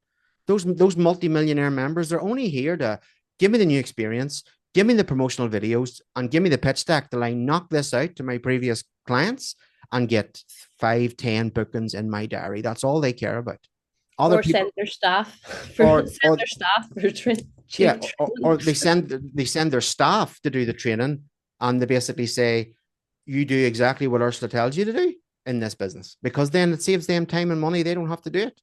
Those multi-millionaire members, they're only here to give me the new experience, give me the promotional videos, and give me the pitch deck till I knock this out to my previous clients and get 5, 10 bookings in my diary. That's all they care about. Or send their staff for training. Yeah, or they send their staff to do the training, and they basically say, you do exactly what Ursula tells you to do in this business, because then it saves them time and money. They don't have to do it.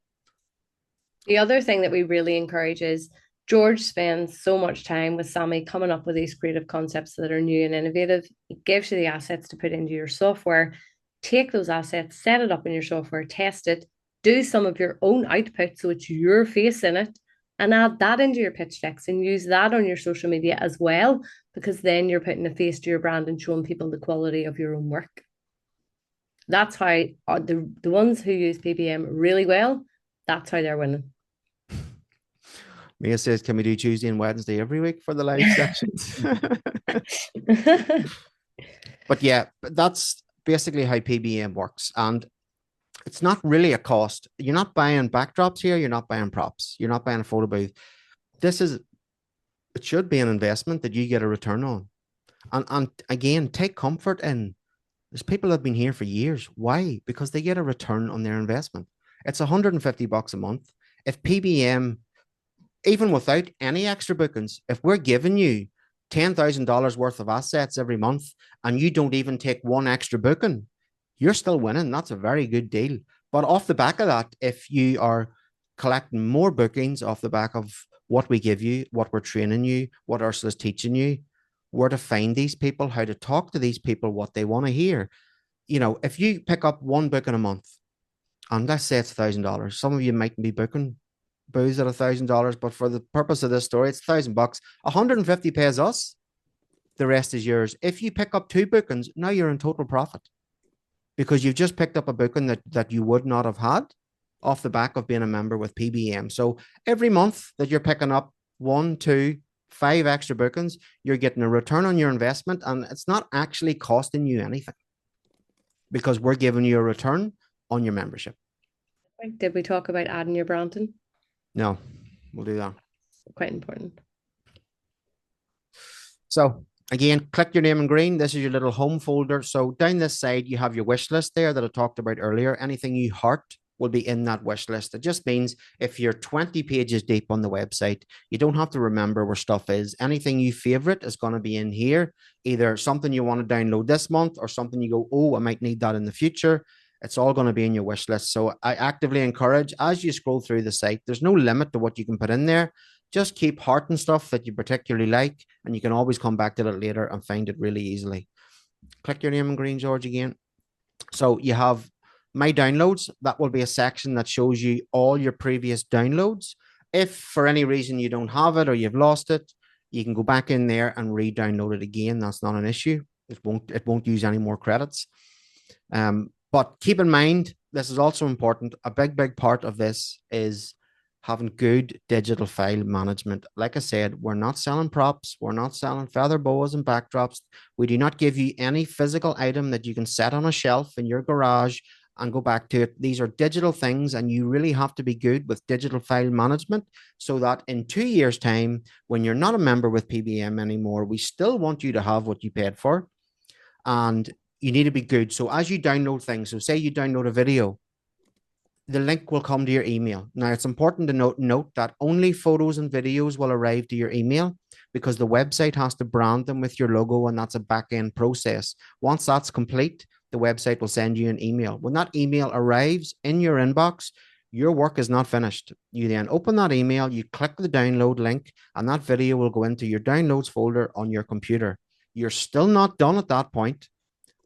The other thing that we really encourage is George spends so much time with Sammy coming up with these creative concepts that are new and innovative. He gives you the assets to put into your software. Take those assets, set it up in your software, test it, do some of your own output so it's your face in it, and add that into your pitch decks and use that on your social media as well, because then you're putting a face to your brand and showing people the quality of your own work. That's how the ones who use PBM really well, that's how they're winning. Mia says, can we do Tuesday and Wednesday every week for the live sessions? But yeah, that's basically how PBM works. And it's not really a cost. You're not buying backdrops here. You're not buying props. You're not buying a photo booth. It should be an investment that you get a return on. And again, take comfort in, there's people that have been here for years. Why? Because they get a return on their investment. It's $150 a month. If PBM, even without any extra bookings, if we're giving you $10,000 worth of assets every month and you don't even take one extra booking, you're still winning. That's a very good deal. But off the back of that, if you are collecting more bookings off the back of what we give you, what we're training you, what Ursula's teaching you, where to find these people, how to talk to these people, what they want to hear. You know, if you pick up one booking a month, and let's say it's $1,000, some of you might be booking booze at $1,000, but for the purpose of this story, it's $1,000. 150 pays us. The rest is yours. If you pick up 2 bookings, now you're in total profit, because you've just picked up a booking that you would not have had off the back of being a member with PBM. So every month that you're picking up 1, 2, 5 extra bookings, you're getting a return on your investment, and it's not actually costing you anything, because we're giving you a return on your membership. Did we talk about adding your branding? No, we'll do that. Quite important. So again, click your name in green. This is your little home folder. So down this side, you have your wish list there that I talked about earlier. Anything you heart will be in that wish list. It just means if you're 20 pages deep on the website, you don't have to remember where stuff is. Anything you favorite is going to be in here, either something you want to download this month or something you go, oh, I might need that in the future. It's all going to be in your wish list. So I actively encourage, as you scroll through the site, there's no limit to what you can put in there. Just keep hearting stuff that you particularly like, and you can always come back to it later and find it really easily. Click your name in green, George, again. So you have my downloads. That will be a section that shows you all your previous downloads. If for any reason you don't have it or you've lost it, you can go back in there and re-download it again. That's not an issue. It won't use any more credits. But keep in mind, this is also important. A big part of this is having good digital file management. Like I said, we're not selling props. We're not selling feather boas and backdrops. We do not give you any physical item that you can set on a shelf in your garage and go back to it. These are digital things, and you really have to be good with digital file management so that in 2 years' time, when you're not a member with PBM anymore, we still want you to have what you paid for, and you need to be good. So as you download things, so say you download a video, the link will come to your email. Now, it's important to note that only photos and videos will arrive to your email, because the website has to brand them with your logo, and that's a back-end process. Once that's complete, the website will send you an email. When that email arrives in your inbox, your work is not finished. You then open that email, you click the download link, and that video will go into your downloads folder on your computer. You're still not done at that point.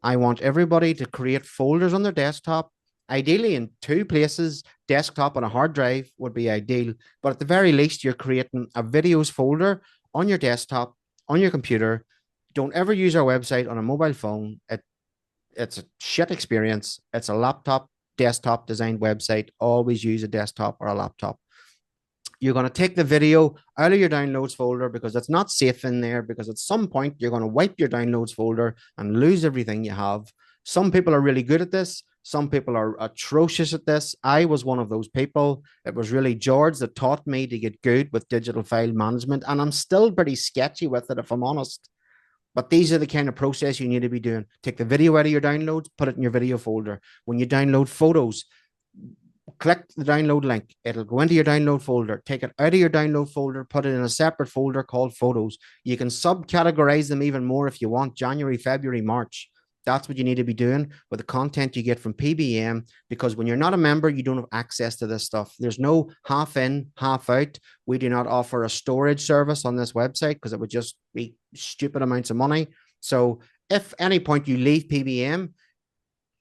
I want everybody to create folders on their desktop, ideally in 2 places. Desktop and a hard drive would be ideal, but at the very least, you're creating a videos folder on your desktop, on your computer. Don't ever use our website on a mobile phone. It's a shit experience. It's a laptop, desktop designed website. Always use a desktop or a laptop. You're going to take the video out of your downloads folder because it's not safe in there, because at some point you're going to wipe your downloads folder and lose everything you have. Some people are really good at this. Some people are atrocious at this. I was one of those people. It was really George that taught me to get good with digital file management. And I'm still pretty sketchy with it, if I'm honest. But these are the kind of process you need to be doing. Take the video out of your downloads, put it in your video folder. When you download photos, click the download link. It'll go into your download folder. Take it out of your download folder, put it in a separate folder called photos. You can subcategorize them even more if you want, January, February, March. That's what you need to be doing with the content you get from PBM, because when you're not a member, you don't have access to this stuff. There's no half in, half out. We do not offer a storage service on this website because it would just be stupid amounts of money. So if any point you leave PBM,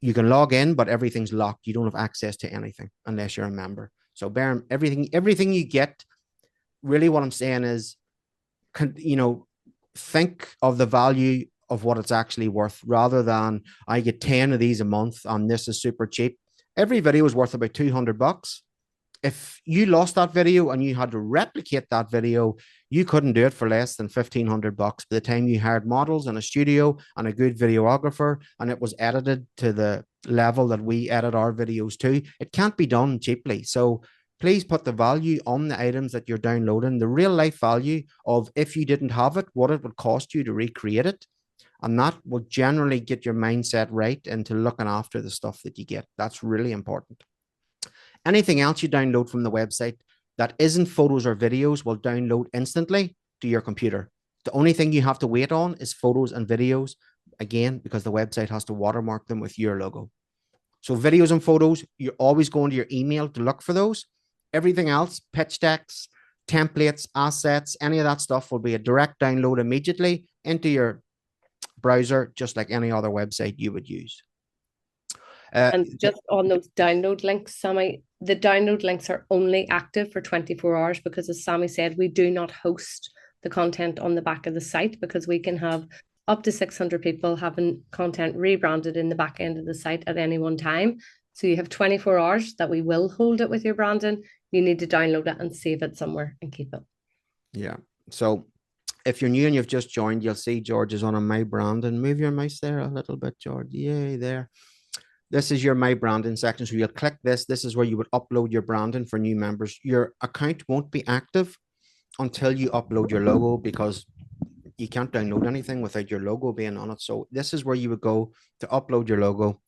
you can log in, but everything's locked. You don't have access to anything unless you're a member. So bear everything you get. Really, what I'm saying is, think of the value of what it's actually worth, rather than I get 10 of these a month and this is super cheap. Every video is worth about $200. If you lost that video and you had to replicate that video, you couldn't do it for less than $1,500 by the time you hired models and a studio and a good videographer, and it was edited to the level that we edit our videos to. It can't be done cheaply. So please put the value on the items that you're downloading, the real life value of, if you didn't have it, what it would cost you to recreate it. And that will generally get your mindset right into looking after the stuff that you get. That's really important. Anything else you download from the website that isn't photos or videos will download instantly to your computer. The only thing you have to wait on is photos and videos, again, because the website has to watermark them with your logo. So videos and photos, you're always going to your email to look for those. Everything else, pitch decks, templates, assets, any of that stuff will be a direct download immediately into your browser, just like any other website you would use. And just on those download links, Sammy, the download links are only active for 24 hours because, as Sammy said, we do not host the content on the back of the site, because we can have up to 600 people having content rebranded in the back end of the site at any one time. So you have 24 hours that we will hold it with your branding. You need to download it and save it somewhere and keep it. Yeah. So if you're new and you've just joined, you'll see George is on a My Branding. Move your mouse there a little bit, George. Yay, there. This is your My Branding section. So you'll click this. This is where you would upload your branding for new members. Your account won't be active until you upload your logo, because you can't download anything without your logo being on it. So this is where you would go to upload your logo.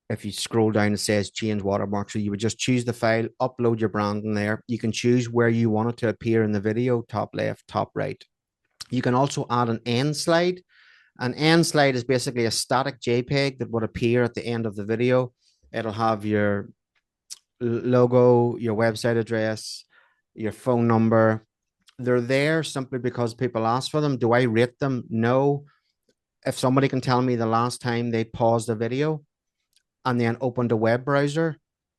If you scroll down, it says change watermark. So you would just choose the file, upload your branding there. You can choose where you want it to appear in the video, top left, top right. You can also add an end slide. An end slide is basically a static JPEG that would appear at the end of the video. It'll have your logo, your website address, your phone number. They're there simply because people ask for them. Do I rate them? No. If somebody can tell me the last time they paused a video and then opened a web browser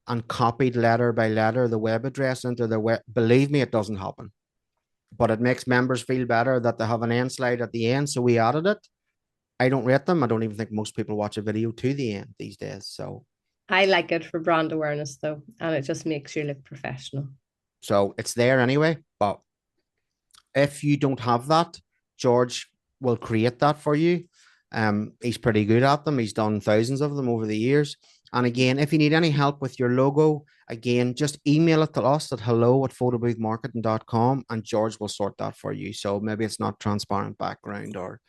and copied letter by letter the web address into their web, believe me, it doesn't happen. But it makes members feel better that they have an end slide at the end, so we added it. I don't rate them. I don't even think most people watch a video to the end these days. So I like it for brand awareness, though, and it just makes you look professional. So it's there anyway. But if you don't have that, George will create that for you. He's pretty good at them. He's done thousands of them over the years. And again, if you need any help with your logo, again, just email it to us at hello@photoboothmarketing.com and George will sort that for you. So maybe it's not transparent background or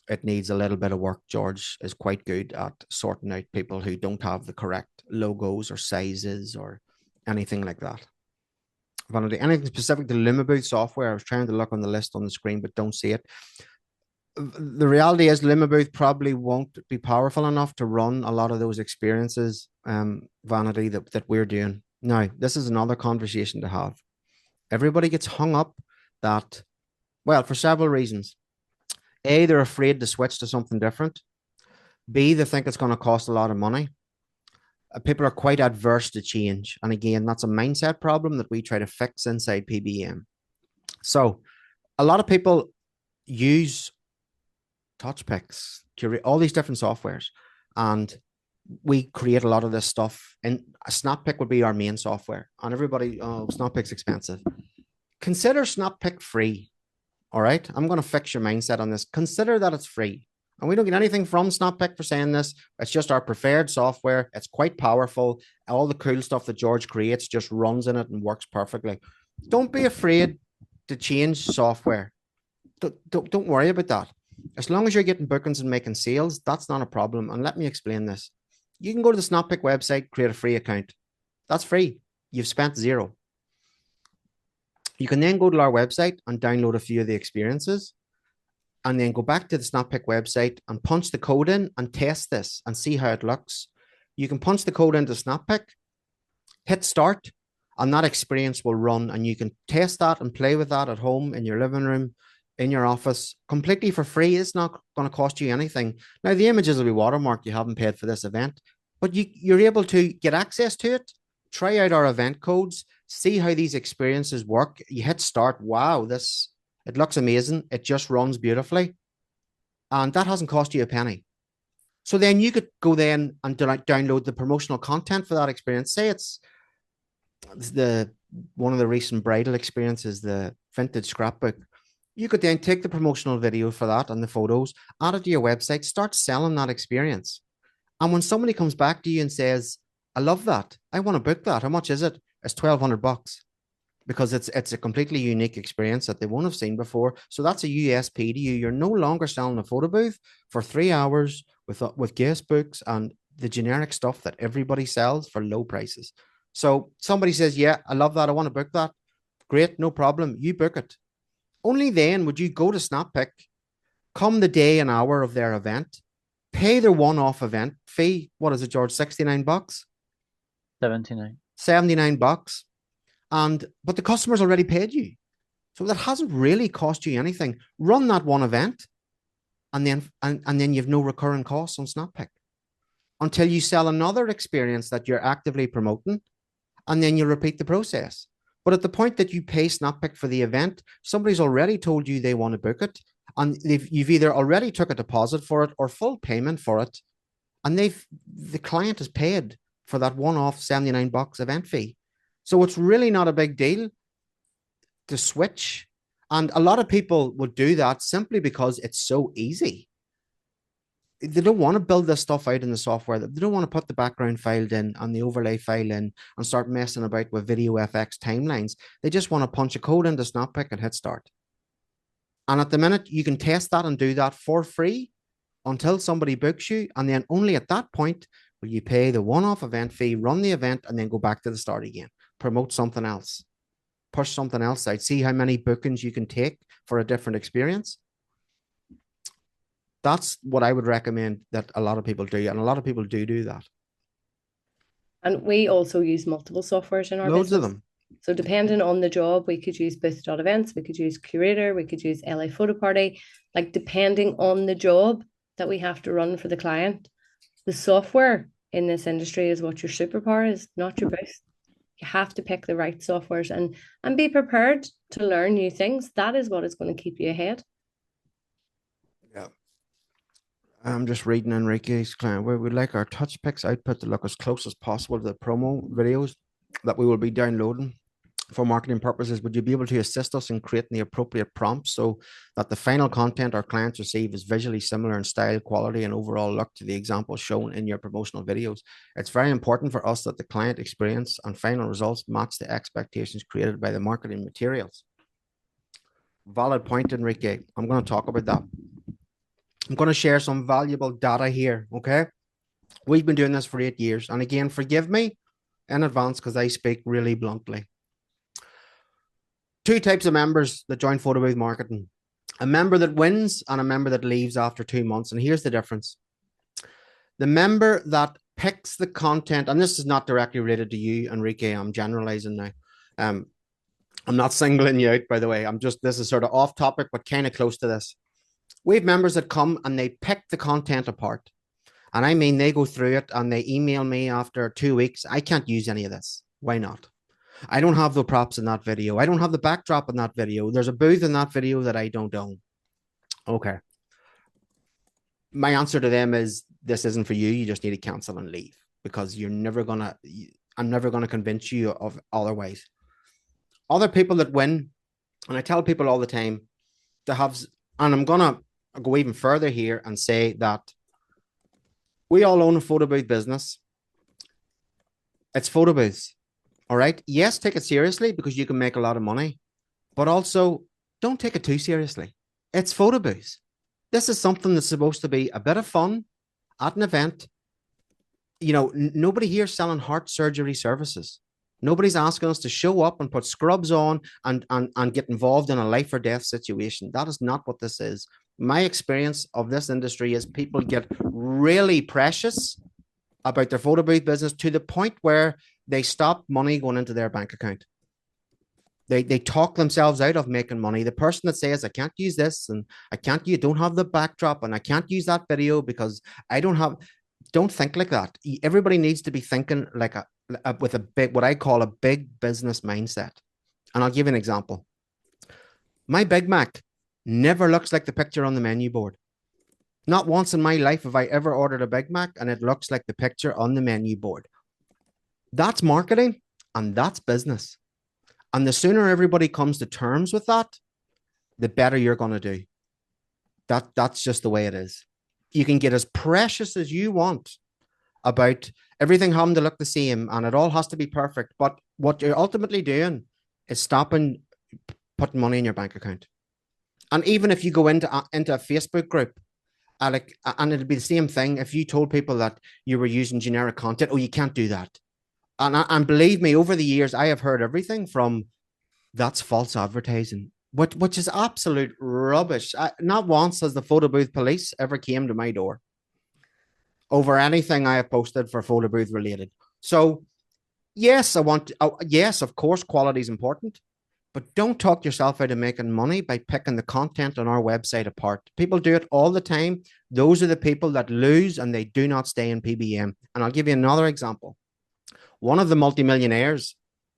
it needs a little bit of work. George is quite good at sorting out people who don't have the correct logos or sizes or anything like that. Vanity, anything specific to Limabooth software? I was trying to look on the list on the screen, but don't see it. The reality is Limabooth probably won't be powerful enough to run a lot of those experiences, Vanity, that we're doing. Now, this is another conversation to have. Everybody gets hung up that, well, for several reasons. A, they're afraid to switch to something different. B, they think it's going to cost a lot of money. People are quite adverse to change. And again, that's a mindset problem that we try to fix inside PBM. So a lot of people use TouchPicks, all these different softwares, and we create a lot of this stuff. And SnapPick would be our main software. And everybody, oh, SnapPick's expensive. Consider SnapPick free. All right. I'm going to fix your mindset on this. Consider that it's free. And we don't get anything from SnapPick for saying this. It's just our preferred software. It's quite powerful. All the cool stuff that George creates just runs in it and works perfectly. Don't be afraid to change software. Don't worry about that. As long as you're getting bookings and making sales, that's not a problem. And let me explain this. You can go to the SnapPick website, create a free account. That's free. You've spent zero. You can then go to our website and download a few of the experiences, and then go back to the SnapPick website and punch the code in and test this and see how it looks. You can punch the code into SnapPick, hit start, and that experience will run, and you can test that and play with that at home, in your living room, in your office, completely for free. It's not going to cost you anything. Now, the images will be watermarked. You haven't paid for this event, but you're able to get access to it, try out our event codes, see how these experiences work. You hit start. Wow, it looks amazing. It just runs beautifully. And that hasn't cost you a penny. So then you could go then and download the promotional content for that experience. Say it's one of the recent bridal experiences, the vintage scrapbook. You could then take the promotional video for that and the photos, add it to your website, start selling that experience. And when somebody comes back to you and says, I love that, I want to book that, how much is it? It's $1,200, because it's a completely unique experience that they won't have seen before. So that's a USP to you. You're no longer selling a photo booth for 3 hours with guest books and the generic stuff that everybody sells for low prices. So somebody says, yeah, I love that, I want to book that. Great, no problem. You book it. Only then would you go to SnapPick, come the day and hour of their event, pay their one-off event fee. What is it, George? $69? 79. $79. But the customer's already paid you. So that hasn't really cost you anything. Run that one event, and then you've no recurring costs on SnapPick until you sell another experience that you're actively promoting, and then you repeat the process. But at the point that you pay SnapPick for the event, somebody's already told you they want to book it, and you've either already took a deposit for it or full payment for it, and the client has paid for that one-off $79 event fee. So it's really not a big deal to switch. And a lot of people would do that simply because it's so easy. They don't want to build this stuff out in the software. They don't want to put the background file in and the overlay file in and start messing about with video FX timelines. They just want to punch a code into SnapPick and hit start. And at the minute, you can test that and do that for free until somebody books you. And then only at that point will you pay the one-off event fee, run the event, and then go back to the start again. Promote something else. Push something else out. See how many bookings you can take for a different experience. That's what I would recommend that a lot of people do. And a lot of people do that. And we also use multiple softwares in our Loads business. of them. So depending on the job, we could use Booth.events, we could use Curator, we could use LA Photo Party. Like depending on the job that we have to run for the client, the software in this industry is what your superpower is, not your booth. You have to pick the right softwares and be prepared to learn new things. That is what is going to keep you ahead. Yeah. I'm just reading Enrique's client. We would like our TouchPix output to look as close as possible to the promo videos that we will be downloading for marketing purposes. Would you be able to assist us in creating the appropriate prompts so that the final content our clients receive is visually similar in style, quality, and overall look to the examples shown in your promotional videos? It's very important for us that the client experience and final results match the expectations created by the marketing materials. Valid point, Enrique. I'm going to talk about that. I'm going to share some valuable data here, okay? We've been doing this for 8 years. And again, forgive me in advance because I speak really bluntly. 2 types of members that join photo booth marketing: a member that wins and a member that leaves after 2 months. And here's the difference. The member that picks the content, and this is not directly related to you, Enrique, I'm generalizing now. I'm not singling you out, by the way. This is sort of off topic, but kind of close to this. We have members that come and they pick the content apart. And I mean, they go through it and they email me after 2 weeks. I can't use any of this. Why not? I don't have the props in that video. I don't have the backdrop in that video. There's a booth in that video that I don't own. Okay. My answer to them is, this isn't for you. You just need to cancel and leave, because I'm never going to convince you of otherwise. Other people that win, and I tell people all the time, they have, and go even further here and say that we all own a photo booth business. It's photo booths. All right. Yes, take it seriously because you can make a lot of money, but also don't take it too seriously. It's photo booths. This is something that's supposed to be a bit of fun at an event. You know, nobody here is selling heart surgery services. Nobody's asking us to show up and put scrubs on and get involved in a life or death situation. That is not what this is. My experience of this industry is people get really precious about their photo booth business to the point where they stop money going into their bank account. They talk themselves out of making money. The person that says, I can't use this and you don't have the backdrop and I can't use that video because I don't think like that. Everybody needs to be thinking like with a big, what I call a big business mindset. And I'll give you an example. My Big Mac never looks like the picture on the menu board. Not once in my life have I ever ordered a Big Mac and it looks like the picture on the menu board. That's marketing and that's business. And the sooner everybody comes to terms with that, the better you're going to do. That's just the way it is. You can get as precious as you want about everything having to look the same and it all has to be perfect. But what you're ultimately doing is stopping putting money in your bank account. And even if you go into a Facebook group, and it'd be the same thing if you told people that you were using generic content, oh, you can't do that. And believe me, over the years, I have heard everything from that's false advertising, which is absolute rubbish. Not once has the photo booth police ever came to my door over anything I have posted for photo booth related. So yes, yes, of course, quality is important, but don't talk yourself out of making money by picking the content on our website apart. People do it all the time. Those are the people that lose and they do not stay in PBM. And I'll give you another example. One of the multimillionaires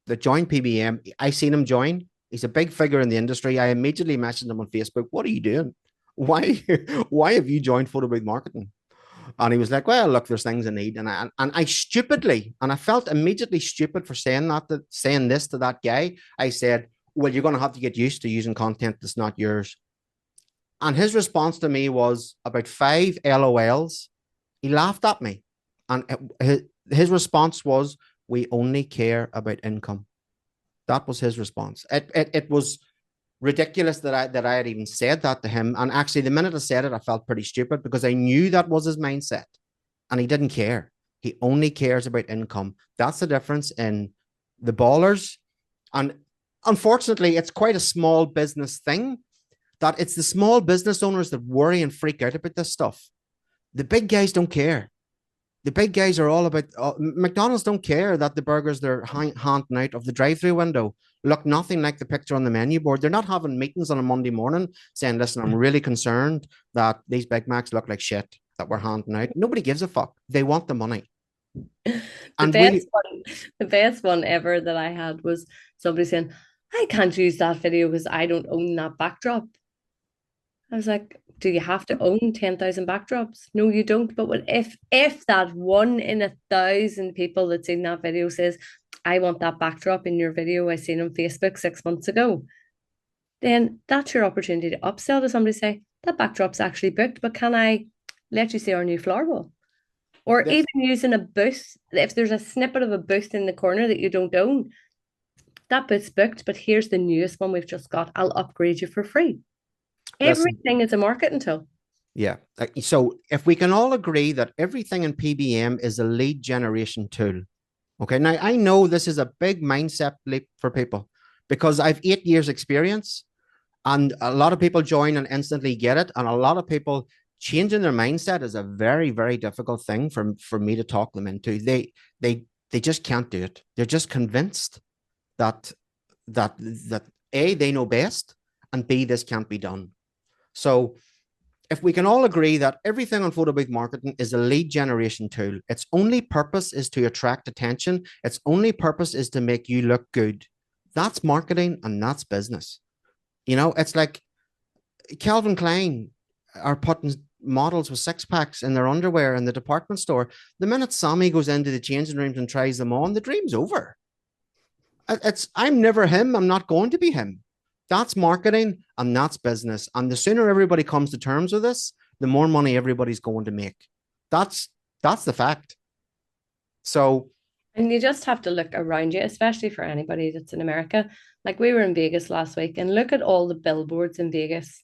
that joined PBM, I seen him join. He's a big figure in the industry. I immediately messaged him on Facebook. What are you doing? Why have you joined photo booth marketing? And he was like, well, look, there's things I need. And I stupidly, and I felt immediately stupid for saying this to that guy. I said, well, you're going to have to get used to using content that's not yours. And his response to me was about 5 LOLs. He laughed at me. And his response was, we only care about income. That was his response. It was ridiculous that I had even said that to him. And actually, the minute I said it, I felt pretty stupid because I knew that was his mindset. And he didn't care. He only cares about income. That's the difference in the ballers. And unfortunately, it's quite a small business thing that it's the small business owners that worry and freak out about this stuff. The big guys don't care. The big guys are all about McDonald's don't care that the burgers they're handing out of the drive-through window look nothing like the picture on the menu board. They're not having meetings on a Monday morning saying, listen, I'm really concerned that these Big Macs look like shit that we're handing out. Nobody gives a fuck. They want the money. The best one ever that I had was somebody saying, I can't use that video because I don't own that backdrop. I was like, do you have to own 10,000 backdrops? No, you don't. But if that 1 in 1,000 people that's seen that video says, I want that backdrop in your video I seen on Facebook 6 months ago, then that's your opportunity to upsell to somebody, say, that backdrop's actually booked, but can I let you see our new floor wall? Or even using a booth, if there's a snippet of a booth in the corner that you don't own, that booth's booked, but here's the newest one we've just got. I'll upgrade you for free. Everything is a marketing tool. Yeah. So if we can all agree that everything in PBM is a lead generation tool. Okay. Now I know this is a big mindset leap for people because I've 8 years experience and a lot of people join and instantly get it. And a lot of people changing their mindset is a very, very difficult thing for me to talk them into. They just can't do it. They're just convinced that A, they know best, and B, this can't be done. So if we can all agree that everything on photo booth marketing is a lead generation tool, its only purpose is to attract attention. Its only purpose is to make you look good. That's marketing and that's business. You know, it's like Calvin Klein are putting models with 6-packs in their underwear in the department store. The minute Sammy goes into the changing rooms and tries them on, the dream's over. I'm never him. I'm not going to be him. That's marketing and that's business. And the sooner everybody comes to terms with this, the more money everybody's going to make. That's the fact. So, and you just have to look around you, especially for anybody that's in America. Like we were in Vegas last week, and look at all the billboards in Vegas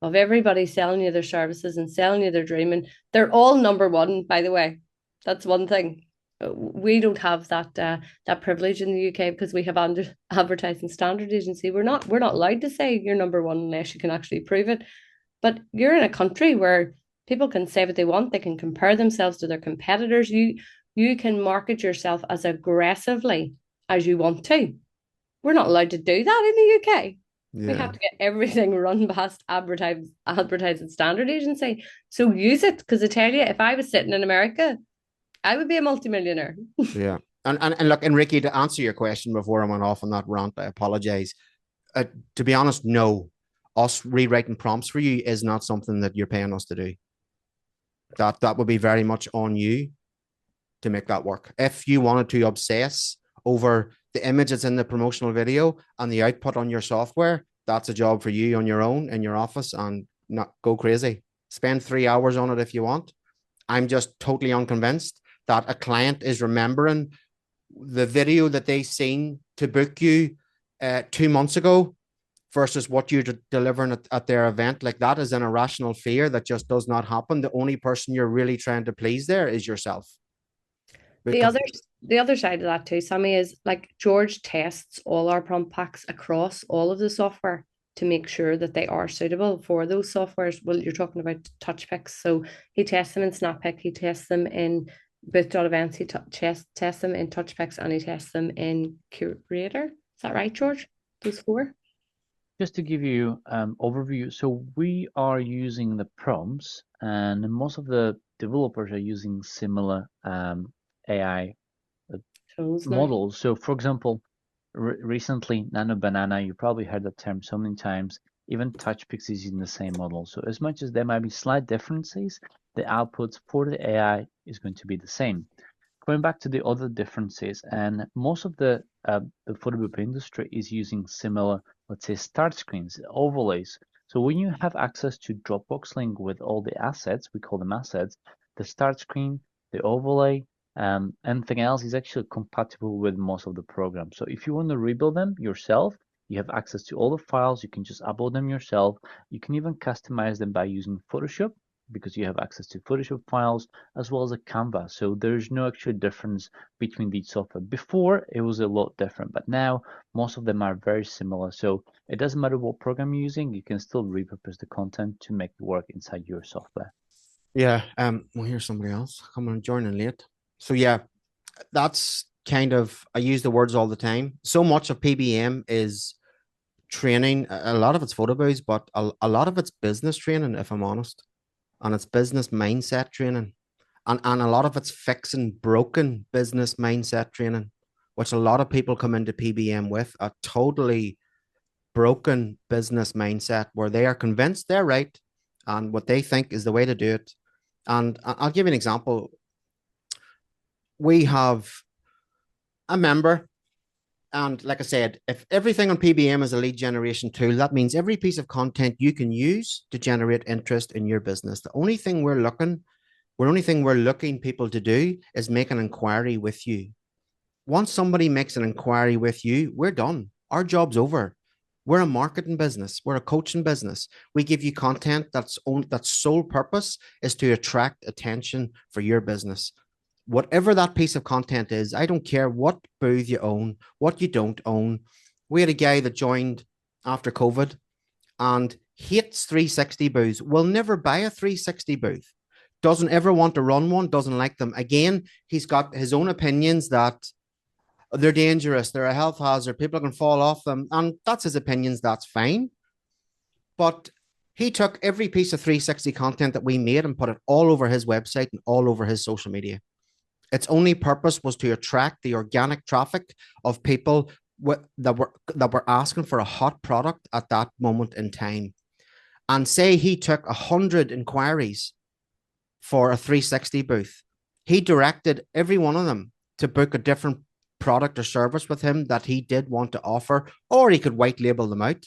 of everybody selling you their services and selling you their dream. And they're all number one, by the way. That's one thing. We don't have that privilege in the UK because we have advertising standard agency. We're not allowed to say you're number one unless you can actually prove it. But you're in a country where people can say what they want. They can compare themselves to their competitors. You can market yourself as aggressively as you want to. We're not allowed to do that in the UK. We yeah. have to get everything run past advertising standard agency. So use it, because I tell you, if I was sitting in America, I would be a multimillionaire. Yeah. And look, Enrique, to answer your question before I went off on that rant, I apologize. To be honest, no. Us rewriting prompts for you is not something that you're paying us to do. That would be very much on you to make that work. If you wanted to obsess over the image that's in the promotional video and the output on your software, that's a job for you on your own in your office, and not go crazy. Spend 3 hours on it if you want. I'm just totally unconvinced that a client is remembering the video that they seen to book you 2 months ago versus what you're delivering at their event. Like, that is an irrational fear that just does not happen. The only person you're really trying to please there is yourself. The other side of that too, Sammy, is like George tests all our prompt packs across all of the software to make sure that they are suitable for those softwares. Well, you're talking about touch picks, so he tests them in SnapPick, he tests them in Booth.events, he tests them in touch picks, and he tests them in Curator. Is that right, George? Those four? Just to give you overview, so we are using the prompts, and most of the developers are using similar AI models. So, for example, recently, Nano Banana, you probably heard that term so many times. Even TouchPix is using the same model. So, as much as there might be slight differences, the outputs for the AI is going to be the same. Going back to the other differences, and most of the photo book industry is using similar, let's say, start screens, overlays. So when you have access to Dropbox link with all the assets, we call them assets, the start screen, the overlay, anything else is actually compatible with most of the programs. So if you want to rebuild them yourself, you have access to all the files. You can just upload them yourself. You can even customize them by using Photoshop, because you have access to Photoshop files as well as a Canva. So there's no actual difference between these software. Before, it was a lot different, but now most of them are very similar. So it doesn't matter what program you're using, you can still repurpose the content to make it work inside your software. Yeah. Well, here's somebody else coming and joining late. So yeah, that's kind of, I use the words all the time. So much of PBM is training. A lot of it's photo booths, but a lot of it's business training, if I'm honest. And it's business mindset training. And a lot of it's fixing broken business mindset training, which a lot of people come into PBM with a totally broken business mindset where they are convinced they're right and what they think is the way to do it. And I'll give you an example. We have a member, and like I said, if everything on PBM is a lead generation tool, that means every piece of content you can use to generate interest in your business. The only thing we're looking people to do is make an inquiry with you. Once somebody makes an inquiry with you, we're done. Our job's over. We're a marketing business. We're a coaching business. We give you content that's sole purpose is to attract attention for your business. Whatever that piece of content is, I don't care what booth you own, what you don't own. We had a guy that joined after COVID and hates 360 booths, will never buy a 360 booth, doesn't ever want to run one, doesn't like them. Again, he's got his own opinions that they're dangerous, they're a health hazard, people can fall off them, and that's his opinions, that's fine. But he took every piece of 360 content that we made and put it all over his website and all over his social media. Its only purpose was to attract the organic traffic of people that were asking for a hot product at that moment in time. And say he took 100 inquiries for a 360 booth. He directed every one of them to book a different product or service with him that he did want to offer, or he could white label them out.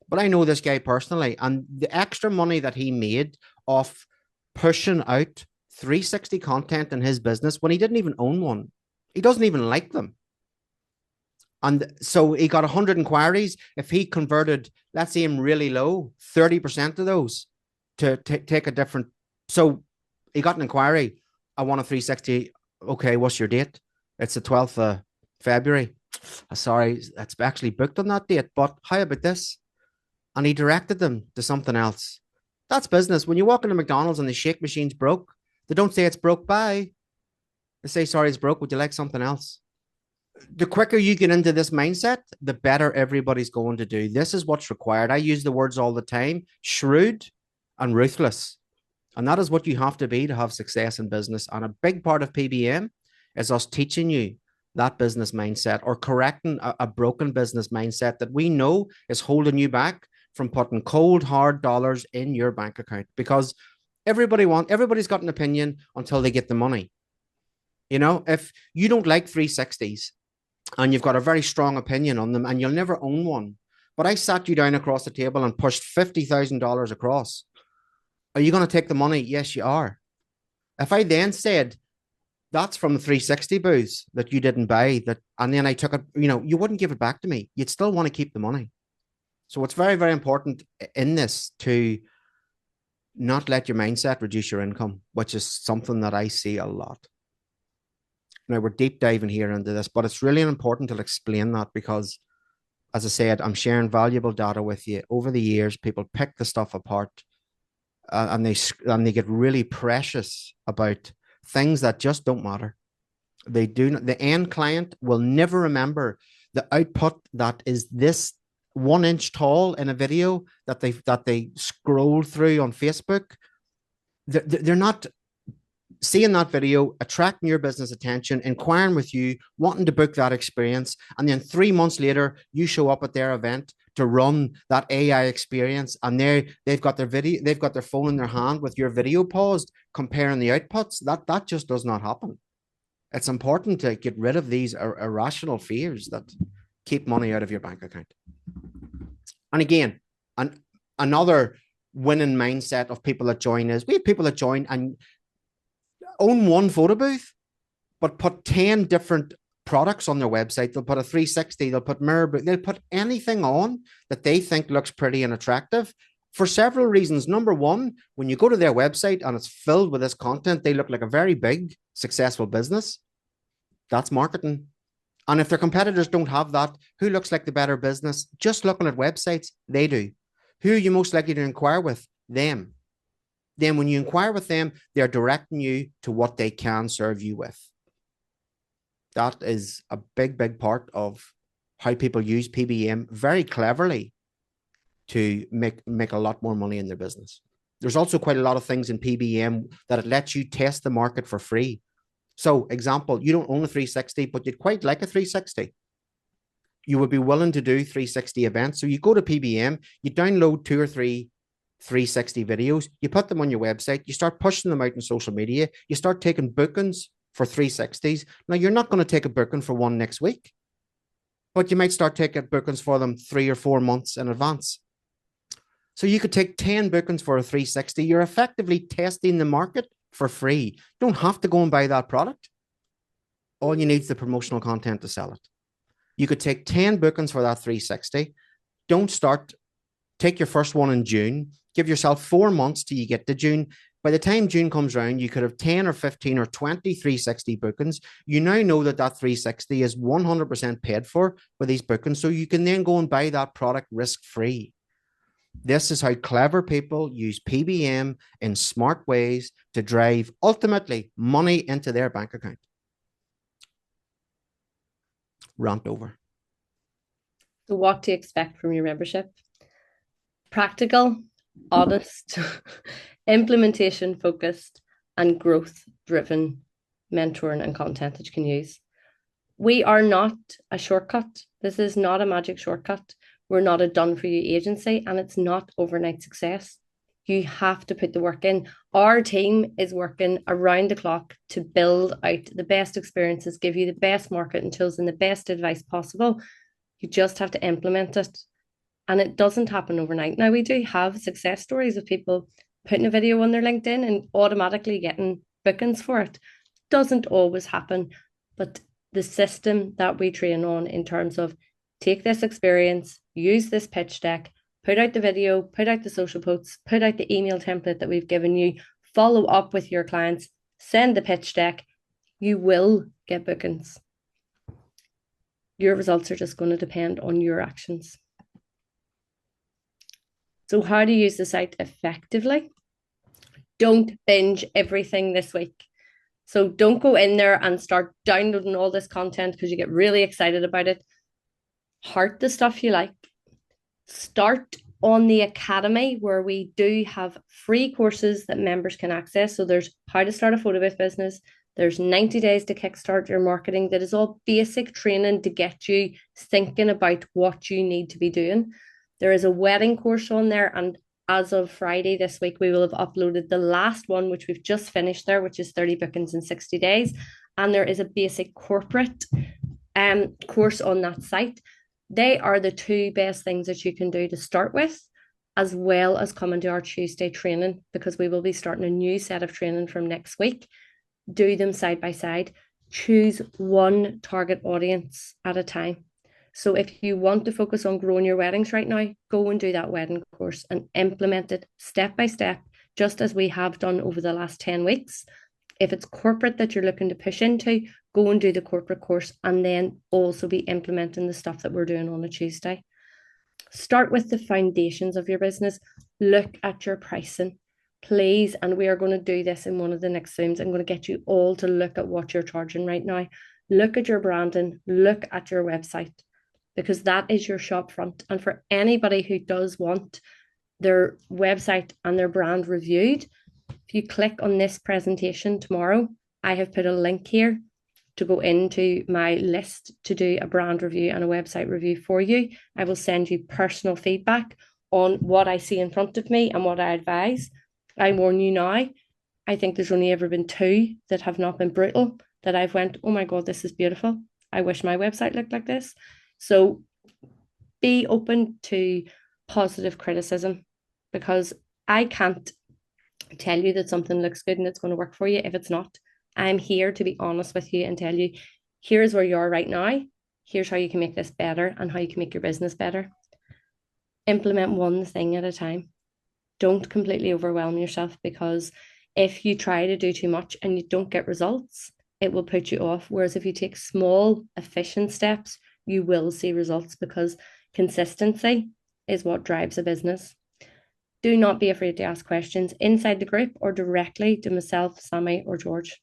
But I know this guy personally, and the extra money that he made off pushing out 360 content in his business when he didn't even own one, he doesn't even like them. And so he got 100 inquiries. If he converted, let's say him really low, 30% of those to take a different. So he got an inquiry. I want a 360. Okay, what's your date? It's the 12th of February. Sorry, it's actually booked on that date. But how about this? And he directed them to something else. That's business. When you walk into McDonald's and the shake machine's broke, they don't say it's broke. Bye. They say, sorry, it's broke. Would you like something else? The quicker you get into this mindset, the better everybody's going to do. This is what's required. I use the words all the time: shrewd and ruthless. And that is what you have to be to have success in business. And a big part of PBM is us teaching you that business mindset, or correcting a broken business mindset that we know is holding you back from putting cold, hard dollars in your bank account. Because everybody's got an opinion until they get the money. You know, if you don't like 360s, and you've got a very strong opinion on them, and you'll never own one, but I sat you down across the table and pushed $50,000 across, are you going to take the money? Yes, you are. If I then said, that's from the 360 booths that you didn't buy, that, and then I took it, you wouldn't give it back to me. You'd still want to keep the money. So it's very, very important in this to not let your mindset reduce your income, which is something that I see a lot. Now, we're deep diving here into this, but it's really important to explain that because, as I said, I'm sharing valuable data with you. Over the years, people pick the stuff apart, and they get really precious about things that just don't matter. They do not, the end client will never remember the output that is this 1 inch tall in a video that they scroll through on Facebook. They're not seeing that video, attracting your business attention, inquiring with you, wanting to book that experience, and then 3 months later, you show up at their event to run that AI experience, and they've got their phone in their hand with your video paused, comparing the outputs. That just does not happen. It's important to get rid of these irrational fears that keep money out of your bank account. And again, another winning mindset of people that join is, we have people that join and own one photo booth, but put 10 different products on their website. They'll put a 360, they'll put mirror, they'll put anything on that they think looks pretty and attractive for several reasons. Number one, when you go to their website and it's filled with this content, they look like a very big, successful business. That's marketing. And if their competitors don't have that, who looks like the better business? Just looking at websites, they do. Who are you most likely to inquire with? Them. Then when you inquire with them, they're directing you to what they can serve you with. That is a big, big part of how people use PBM very cleverly to make a lot more money in their business. There's also quite a lot of things in PBM that it lets you test the market for free. So, example, you don't own a 360, but you'd quite like a 360. You would be willing to do 360 events. So you go to PBM, you download 2 or 3 360 videos, you put them on your website, you start pushing them out in social media, you start taking bookings for 360s. Now, you're not going to take a booking for one next week, but you might start taking bookings for them 3 or 4 months in advance. So you could take 10 bookings for a 360. You're effectively testing the market for free. You don't have to go and buy that product. All you need is the promotional content to sell it. You could take 10 bookings for that 360. Take your first one in June. Give yourself 4 months till you get to June. By the time June comes around, you could have 10 or 15 or 20 360 bookings. You now know that 360 is 100% paid for by these bookings. So you can then go and buy that product risk-free. This is how clever people use PBM in smart ways to drive, ultimately, money into their bank account. Rant over. So what to expect from your membership? Practical, honest, implementation focused, and growth driven mentoring and content that you can use. We are not a shortcut. This is not a magic shortcut. We're not a done for you agency, and it's not overnight success. You have to put the work in. Our team is working around the clock to build out the best experiences, give you the best marketing tools and the best advice possible. You just have to implement it. And it doesn't happen overnight. Now, we do have success stories of people putting a video on their LinkedIn and automatically getting bookings for it. Doesn't always happen, but the system that we train on in terms of take this experience, use this pitch deck, put out the video, put out the social posts, put out the email template that we've given you, follow up with your clients, send the pitch deck, you will get bookings. Your results are just going to depend on your actions. So how to use the site effectively? Don't binge everything this week. So don't go in there and start downloading all this content because you get really excited about it. Heart the stuff you like. Start on the academy, where we do have free courses that members can access. So there's how to start a photo booth business. There's 90 days to kickstart your marketing. That is all basic training to get you thinking about what you need to be doing. There is a wedding course on there, and as of Friday this week, we will have uploaded the last one, which we've just finished there, which is 30 bookings in 60 days. And there is a basic corporate course on that site. They are the two best things that you can do to start with, as well as coming to our Tuesday training, because we will be starting a new set of training from next week. Do them side by side. Choose one target audience at a time. So if you want to focus on growing your weddings right now, go and do that wedding course and implement it step by step, just as we have done over the last 10 weeks. If it's corporate that you're looking to push into, go and do the corporate course, and then also be implementing the stuff that we're doing on a Tuesday. Start with the foundations of your business. Look at your pricing, please. And we are going to do this in one of the next Zooms. I'm going to get you all to look at what you're charging right now. Look at your branding, look at your website, because that is your shop front. And for anybody who does want their website and their brand reviewed, if you click on this presentation tomorrow, I have put a link here to go into my list to do a brand review and a website review for you. I will send you personal feedback on what I see in front of me and what I advise. I warn you now, I think there's only ever been 2 that have not been brutal, that I've went, oh my God, this is beautiful. I wish my website looked like this. So be open to positive criticism, because I can't tell you that something looks good and it's going to work for you if it's not. I'm here to be honest with you and tell you, here's where you are right now. Here's how you can make this better and how you can make your business better. Implement one thing at a time. Don't completely overwhelm yourself, because if you try to do too much and you don't get results, it will put you off. Whereas if you take small, efficient steps, you will see results, because consistency is what drives a business. Do not be afraid to ask questions inside the group or directly to myself, Sammy, or George.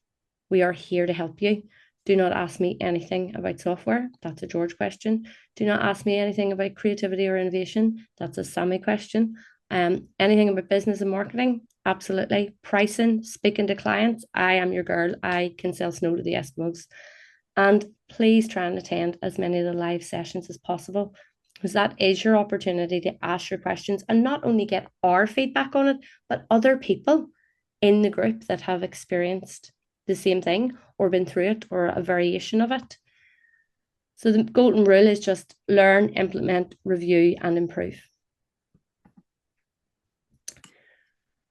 We are here to help you. Do not ask me anything about software. That's a George question. Do not ask me anything about creativity or innovation. That's a Sammy question. Anything about business and marketing? Absolutely. Pricing, speaking to clients. I am your girl. I can sell snow to the Eskimos. And please try and attend as many of the live sessions as possible, because that is your opportunity to ask your questions and not only get our feedback on it, but other people in the group that have experienced the same thing or been through it or a variation of it. So the golden rule is just learn, implement, review, and improve.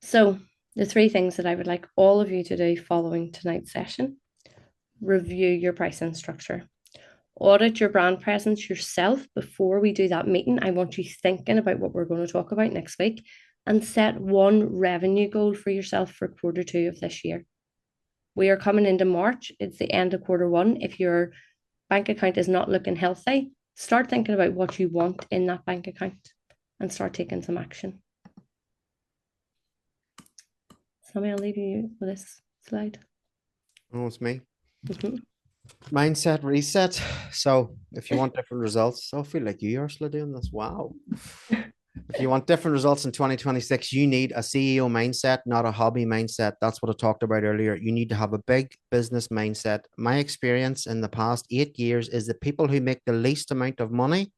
So the 3 things that I would like all of you to do following tonight's session: review your pricing structure. Audit your brand presence yourself before we do that meeting. I want you thinking about what we're going to talk about next week, and set one revenue goal for yourself for Q2 of this year. We are coming into March. It's the end of Q1. If your bank account is not looking healthy, start thinking about what you want in that bank account and start taking some action. Sammy, I'll leave you with this slide. Oh, it's me. Mm-hmm. Mindset reset. So if you want different results, I feel like you, Ursula, doing this. Wow. If you want different results in 2026, you need a CEO mindset, not a hobby mindset. That's what I talked about earlier. You need to have a big business mindset. My experience in the past 8 years is that people who make the least amount of money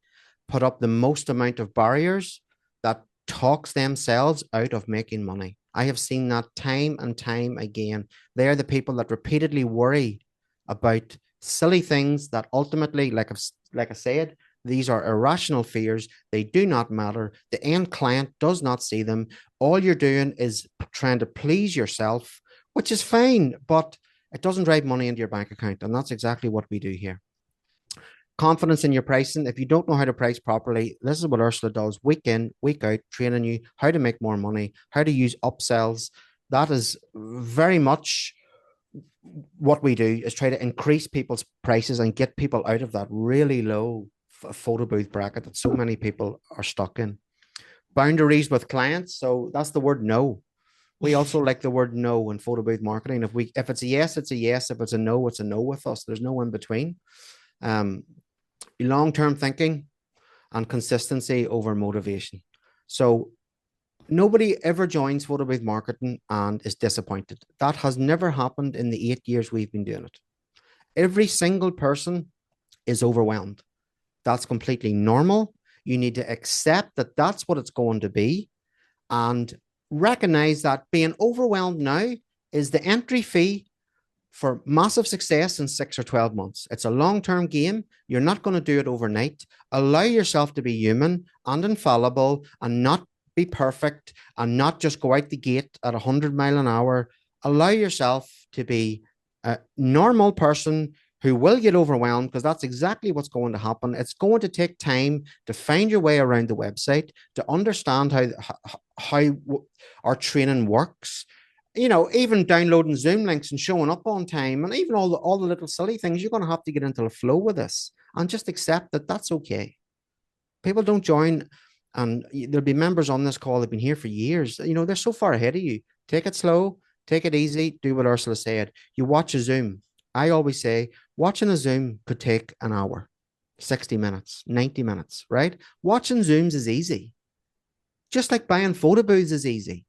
put up the most amount of barriers that talks themselves out of making money. I have seen that time and time again. They're the people that repeatedly worry about silly things that ultimately, like I said, These are irrational fears. They do not matter. The end client does not see them. All you're doing is trying to please yourself, which is fine, but it doesn't drive money into your bank account. And that's exactly what we do here. Confidence in your pricing. If you don't know how to price properly, this is what Ursula does week in, week out, training you how to make more money, how to use upsells. That is very much what we do, is try to increase people's prices and get people out of that really low photo booth bracket that so many people are stuck in. Boundaries with clients. So that's the word no. We also like the word no in photo booth marketing. If it's a yes, it's a yes. If it's a no, it's a no with us. There's no in between. Long-term thinking and consistency over motivation. So nobody ever joins photo booth marketing and is disappointed. That has never happened in the 8 years we've been doing it. Every single person is overwhelmed. That's completely normal. You need to accept that that's what it's going to be and recognize that being overwhelmed now is the entry fee for massive success in 6 or 12 months. It's a long-term game. You're not going to do it overnight. Allow yourself to be human and infallible and not be perfect and not just go out the gate at 100 miles an hour. Allow yourself to be a normal person who will get overwhelmed, because that's exactly what's going to happen. It's going to take time to find your way around the website, to understand how our training works. Even downloading Zoom links and showing up on time, and even all the little silly things, you're going to have to get into the flow with this and just accept that that's okay. People don't join, and there'll be members on this call that have been here for years. They're so far ahead of you. Take it slow, take it easy, do what Ursula said. You watch a Zoom. I always say watching a Zoom could take an hour, 60 minutes, 90 minutes, right? Watching Zooms is easy. Just like buying photo booths is easy.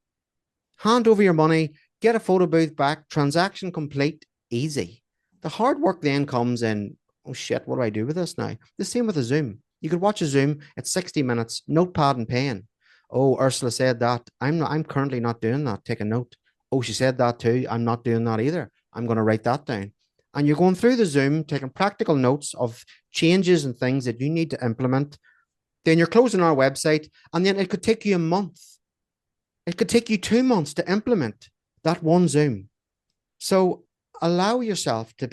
Hand over your money, get a photo booth back, transaction complete, easy. The hard work then comes in, oh shit, what do I do with this now? The same with a Zoom. You could watch a Zoom at 60 minutes, notepad and pen. Oh, Ursula said that. I'm currently not doing that. Take a note. Oh, she said that too. I'm not doing that either. I'm going to write that down. And you're going through the Zoom, taking practical notes of changes and things that you need to implement. Then you're closing our website, and then it could take you a month. It could take you 2 months to implement that one Zoom. So allow yourself to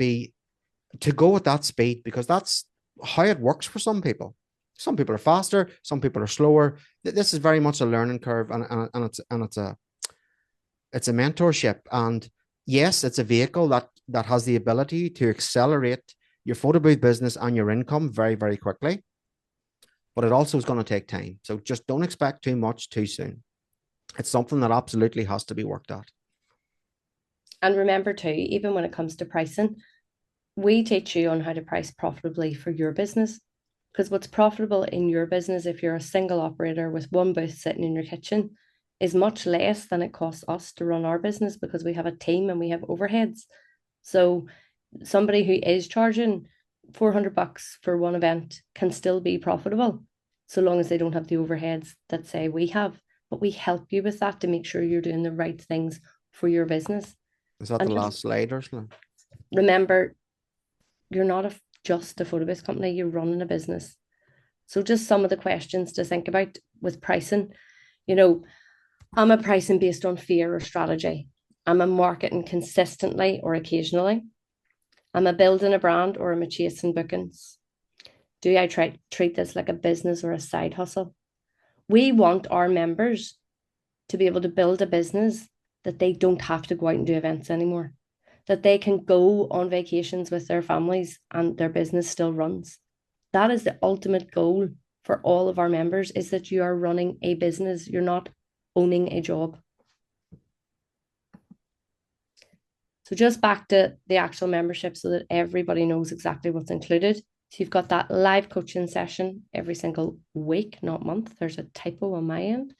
go at that speed, because that's how it works for some people. Some people are faster, some people are slower. This is very much a learning curve, and it's a mentorship. And yes, it's a vehicle that has the ability to accelerate your photo booth business and your income very, very quickly. But it also is going to take time. So just don't expect too much too soon. It's something that absolutely has to be worked at. And remember too, even when it comes to pricing, we teach you on how to price profitably for your business. Because what's profitable in your business, if you're a single operator with one booth sitting in your kitchen, is much less than it costs us to run our business, because we have a team and we have overheads. So somebody who is charging $400 for one event can still be profitable, so long as they don't have the overheads that say we have. But we help you with that to make sure you're doing the right things for your business. Is that the last slide, Ursula? Remember, you're not just a photo booth company, you're running a business. So just some of the questions to think about with pricing. Am I pricing based on fear or strategy? Am I marketing consistently or occasionally? Am I building a brand, or am I chasing bookings? Do I treat this like a business or a side hustle? We want our members to be able to build a business that they don't have to go out and do events anymore, that they can go on vacations with their families and their business still runs. That is the ultimate goal for all of our members, is that you are running a business. You're not owning a job. So just back to the actual membership so that everybody knows exactly what's included. So you've got that live coaching session every single week, not month. There's a typo on my end.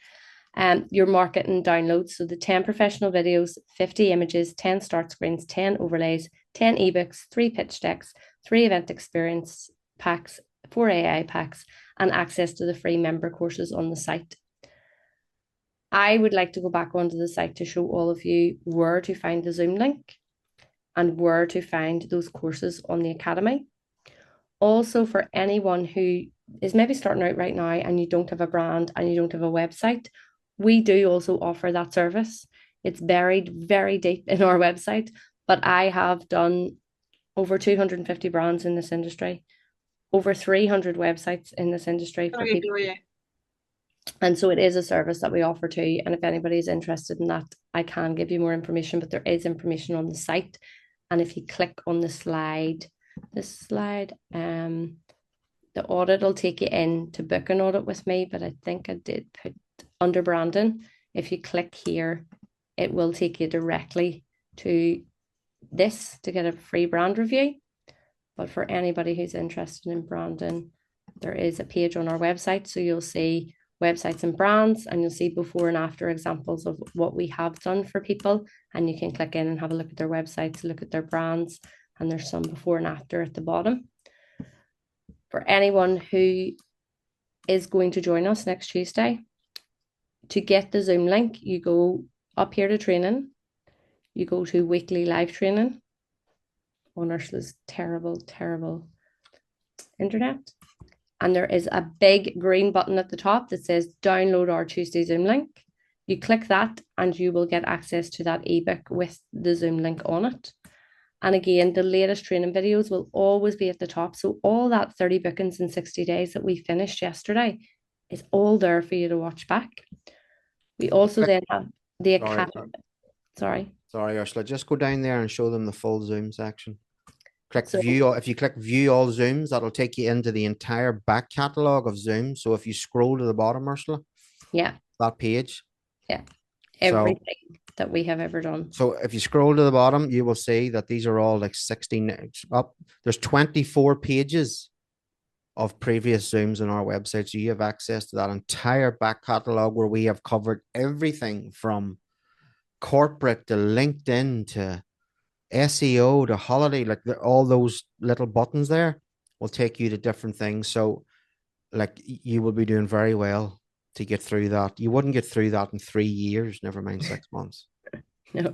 Your marketing downloads. So the 10 professional videos, 50 images, 10 start screens, 10 overlays, 10 ebooks, 3 pitch decks, 3 event experience packs, 4 AI packs, and access to the free member courses on the site. I would like to go back onto the site to show all of you where to find the Zoom link and where to find those courses on the Academy. Also, for anyone who is maybe starting out right now and you don't have a brand and you don't have a website, we do also offer that service. It's buried very deep in our website, but I have done over 250 brands in this industry, over 300 websites in this industry for people. And so it is a service that we offer too. And if anybody is interested in that, I can give you more information, but there is information on the site. And if you click on the slide, the audit will take you in to book an audit with me, but I think I did put under branding. If you click here, it will take you directly to this to get a free brand review. But for anybody who's interested in branding, there is a page on our website. So you'll see websites and brands, and you'll see before and after examples of what we have done for people. And you can click in and have a look at their websites, look at their brands, and there's some before and after at the bottom. For anyone who is going to join us next Tuesday, to get the Zoom link, you go up here to training, you go to weekly live training on Ursula's terrible internet. And there is a big green button at the top that says download our Tuesday Zoom link. You click that and you will get access to that ebook with the Zoom link on it. And again, the latest training videos will always be at the top. So all that 30 bookings in 60 days that we finished yesterday is all there for you to watch back. We also then have the academy. Sorry, Ursula, just go down there and show them the full Zoom section. Click view. If you click view all Zooms, that'll take you into the entire back catalog of Zoom. So if you scroll to the bottom, Ursula, that page, everything that we have ever done. So if you scroll to the bottom, you will see that these are all like 16 up. There's 24 pages of previous Zooms on our website. So you have access to that entire back catalog where we have covered everything from corporate to LinkedIn to SEO to holiday. Like all those little buttons there will take you to different things. So like you will be doing very well to get through that. You wouldn't get through that in 3 years, never mind 6 months. No.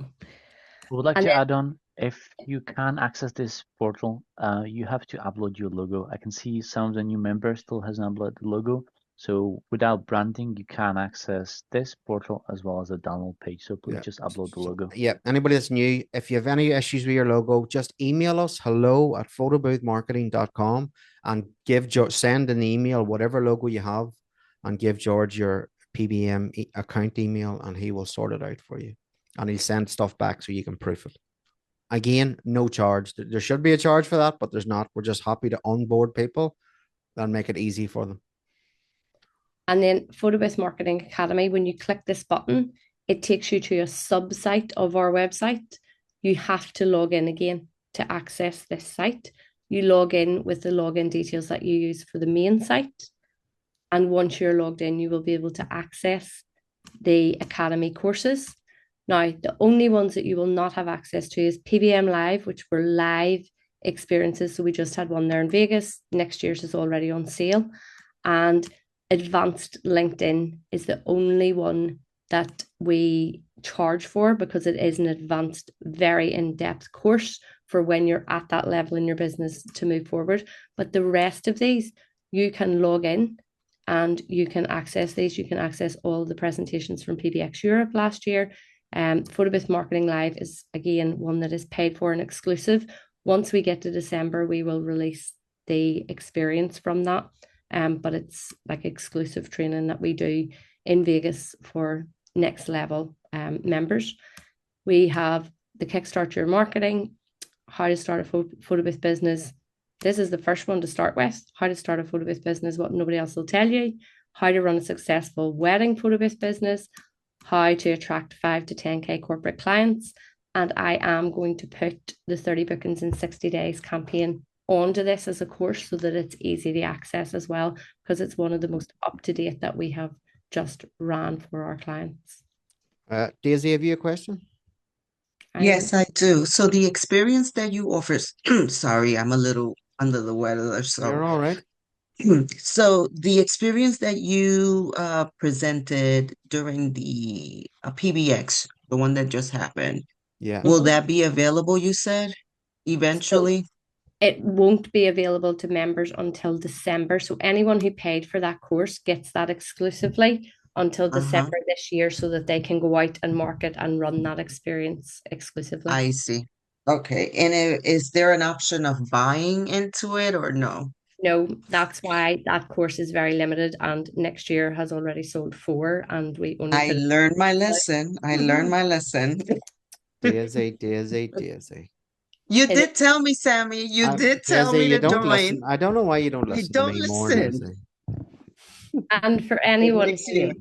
I would like to add on, if you can access this portal, you have to upload your logo. I can see some of the new members still hasn't uploaded the logo. So without branding, you can access this portal as well as the download page. So please just upload the logo. Yeah. Anybody that's new, if you have any issues with your logo, just email us hello@photoboothmarketing.com and send an email, whatever logo you have, and give George your PBM account email and he will sort it out for you. And he'll send stuff back so you can proof it. Again, no charge. There should be a charge for that, but there's not. We're just happy to onboard people and make it easy for them. And then Photobooth Marketing Academy, when you click this button, it takes you to a sub-site of our website. You have to log in again to access this site. You log in with the login details that you use for the main site. And once you're logged in, you will be able to access the Academy courses. Now, the only ones that you will not have access to is PBM Live, which were live experiences. So we just had one there in Vegas. Next year's is already on sale. And Advanced LinkedIn is the only one that we charge for because it is an advanced, very in-depth course for when you're at that level in your business to move forward. But the rest of these, you can log in and you can access these. You can access all the presentations from PBX Europe last year. Photobooth Marketing Live is, again, one that is paid for and exclusive. Once we get to December, we will release the experience from that. But it's like exclusive training that we do in Vegas for next level members. We have the Kickstart Your Marketing, how to start a photo booth business. This is the first one to start with, how to start a photo booth business, what nobody else will tell you, how to run a successful wedding photo booth business, how to attract 5 to 10K corporate clients. And I am going to put the 30 bookings in 60 days campaign onto this as a course so that it's easy to access as well, because it's one of the most up-to-date that we have just ran for our clients. Daisy, have you a question? Yes, I do. So the experience that you offer, sorry, I'm a little under the weather. So you're all right. So the experience that you presented during the PBX, the one that just happened, will that be available, you said, eventually? It won't be available to members until December. So anyone who paid for that course gets that exclusively until Uh-huh. December this year so that they can go out and market and run that experience exclusively. I see. Okay. And is there an option of buying into it or no? No, that's why that course is very limited, and next year has already sold 4, and we only I put it learned my lesson. I learned my lesson. Daisy, Daisy, Daisy. You it. did tell me, Sammy. You did tell Daisy, me you to don't join. listen. I don't know why you don't You listen to don't me more, listen. Daisy. And for Next year.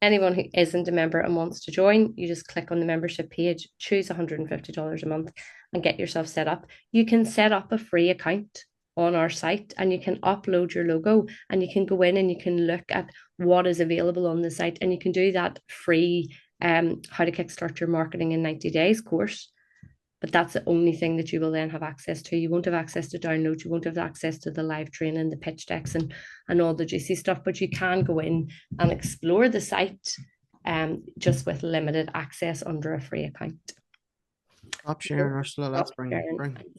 anyone who isn't a member and wants to join, you just click on the membership page, choose $150 a month, and get yourself set up. You can set up a free account on our site, and you can upload your logo, and you can go in and you can look at what is available on the site, and you can do that free how to kickstart your marketing in 90 days course. But that's the only thing that you will then have access to. You won't have access to downloads, you won't have access to the live training, the pitch decks, and all the juicy stuff. But you can go in and explore the site just with limited access under a free account. Stop sharing, Ursula. Let's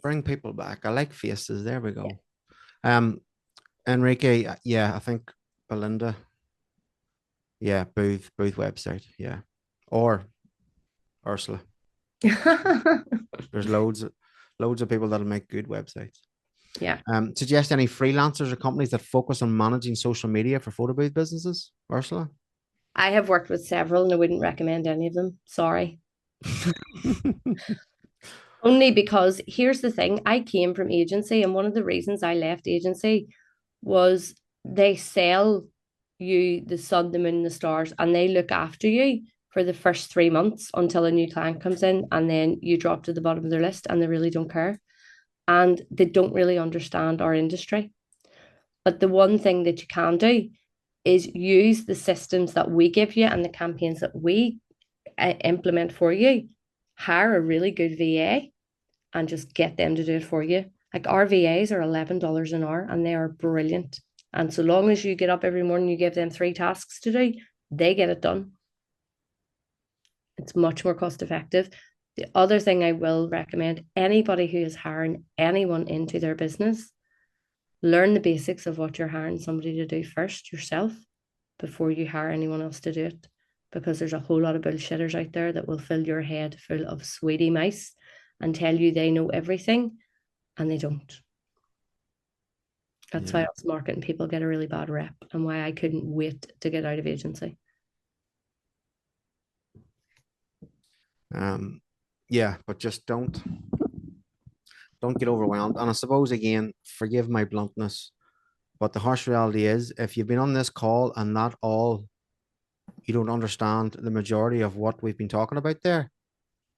bring people back. I like faces. There we go. Enrique, yeah, I think Belinda. Yeah, booth website. Yeah. Or Ursula. There's loads of people that'll make good websites. Yeah. Suggest any freelancers or companies that focus on managing social media for photo booth businesses, Ursula? I have worked with several and I wouldn't recommend any of them. Sorry. Only because here's the thing, I came from agency, and one of the reasons I left agency was they sell you the sun, the moon, the stars, and they look after you for the first 3 months until a new client comes in, and then you drop to the bottom of their list and they really don't care. And they don't really understand our industry. But the one thing that you can do is use the systems that we give you and the campaigns that we implement for you. Hire a really good VA and just get them to do it for you. Like our VAs are $11 an hour and they are brilliant. And so long as you get up every morning, you give them 3 tasks to do, they get it done. It's much more cost effective. The other thing I will recommend, anybody who is hiring anyone into their business, learn the basics of what you're hiring somebody to do first yourself before you hire anyone else to do it. Because there's a whole lot of bullshitters out there that will fill your head full of sweetie mice and tell you they know everything, and they don't. That's why us marketing people get a really bad rep, and why I couldn't wait to get out of agency. Yeah, but just don't get overwhelmed. And I suppose, again, forgive my bluntness, but the harsh reality is, if you've been on this call and not all, you don't understand the majority of what we've been talking about there,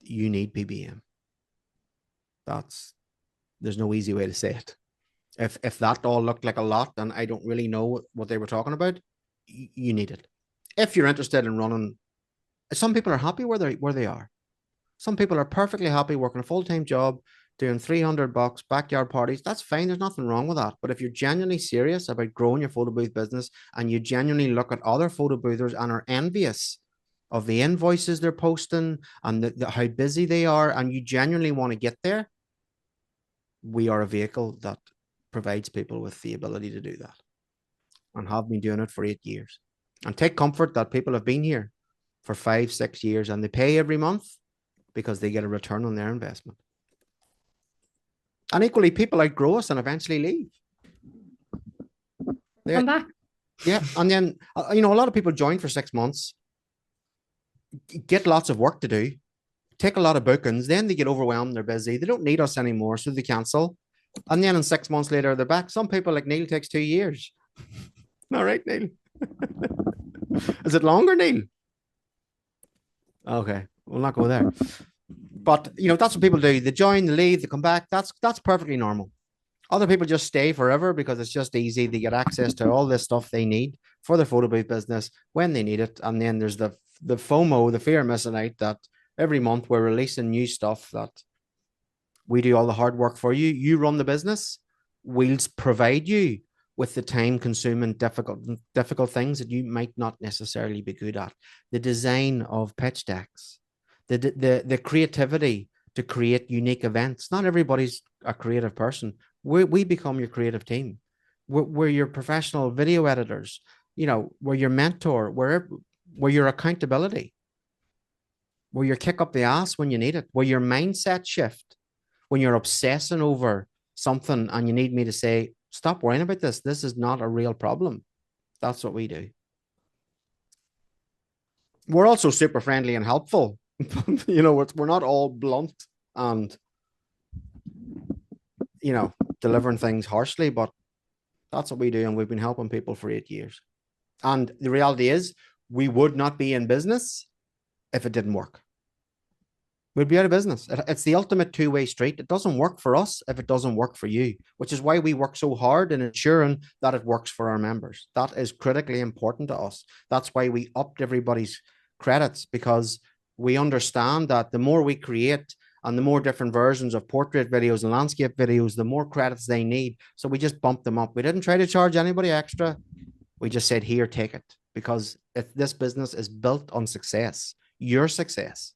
you need PBM. There's no easy way to say it. If that all looked like a lot and I don't really know what they were talking about, you need it. If you're interested in running, some people are happy where they are. Some people are perfectly happy working a full-time job, doing $300 backyard parties. That's fine. There's nothing wrong with that. But if you're genuinely serious about growing your photo booth business, and you genuinely look at other photo boothers and are envious of the invoices they're posting and how busy they are, and you genuinely want to get there, we are a vehicle that provides people with the ability to do that, and have been doing it for 8 years. And take comfort that people have been here for 5-6 years and they pay every month because they get a return on their investment. And equally, people outgrow us and eventually leave. Come back. Yeah. And then, a lot of people join for 6 months, get lots of work to do, take a lot of bookings, then they get overwhelmed, they're busy, they don't need us anymore, so they cancel. And then in 6 months later, they're back. Some people, like Neil, takes 2 years. All right, Neil. Is it longer, Neil? Okay, we'll not go there. But that's what people do. They join, they leave, they come back. That's perfectly normal. Other people just stay forever because it's just easy. They get access to all this stuff they need for their photo booth business when they need it. And then there's the FOMO, the fear of missing out, that every month we're releasing new stuff that we do all the hard work for you. You run the business. We'll provide you with the time-consuming, difficult things that you might not necessarily be good at. The design of pitch decks, the creativity to create unique events. Not everybody's a creative person. We become your creative team. We're your professional video editors. You know, we're your mentor. We're your accountability. We're your kick up the ass when you need it. We're your mindset shift when you're obsessing over something and you need me to say, stop worrying about this. This is not a real problem. That's what we do. We're also super friendly and helpful. You know, we're not all blunt and, you know, delivering things harshly, but that's what we do. And we've been helping people for 8 years. And the reality is, we would not be in business if it didn't work. We'd be out of business. It's the ultimate two-way street. It doesn't work for us if it doesn't work for you, which is why we work so hard in ensuring that it works for our members. That is critically important to us. That's why we upped everybody's credits, because we understand that the more we create and the more different versions of portrait videos and landscape videos, the more credits they need. So we just bumped them up. We didn't try to charge anybody extra. We just said, here, take it, because if this business is built on success, your success,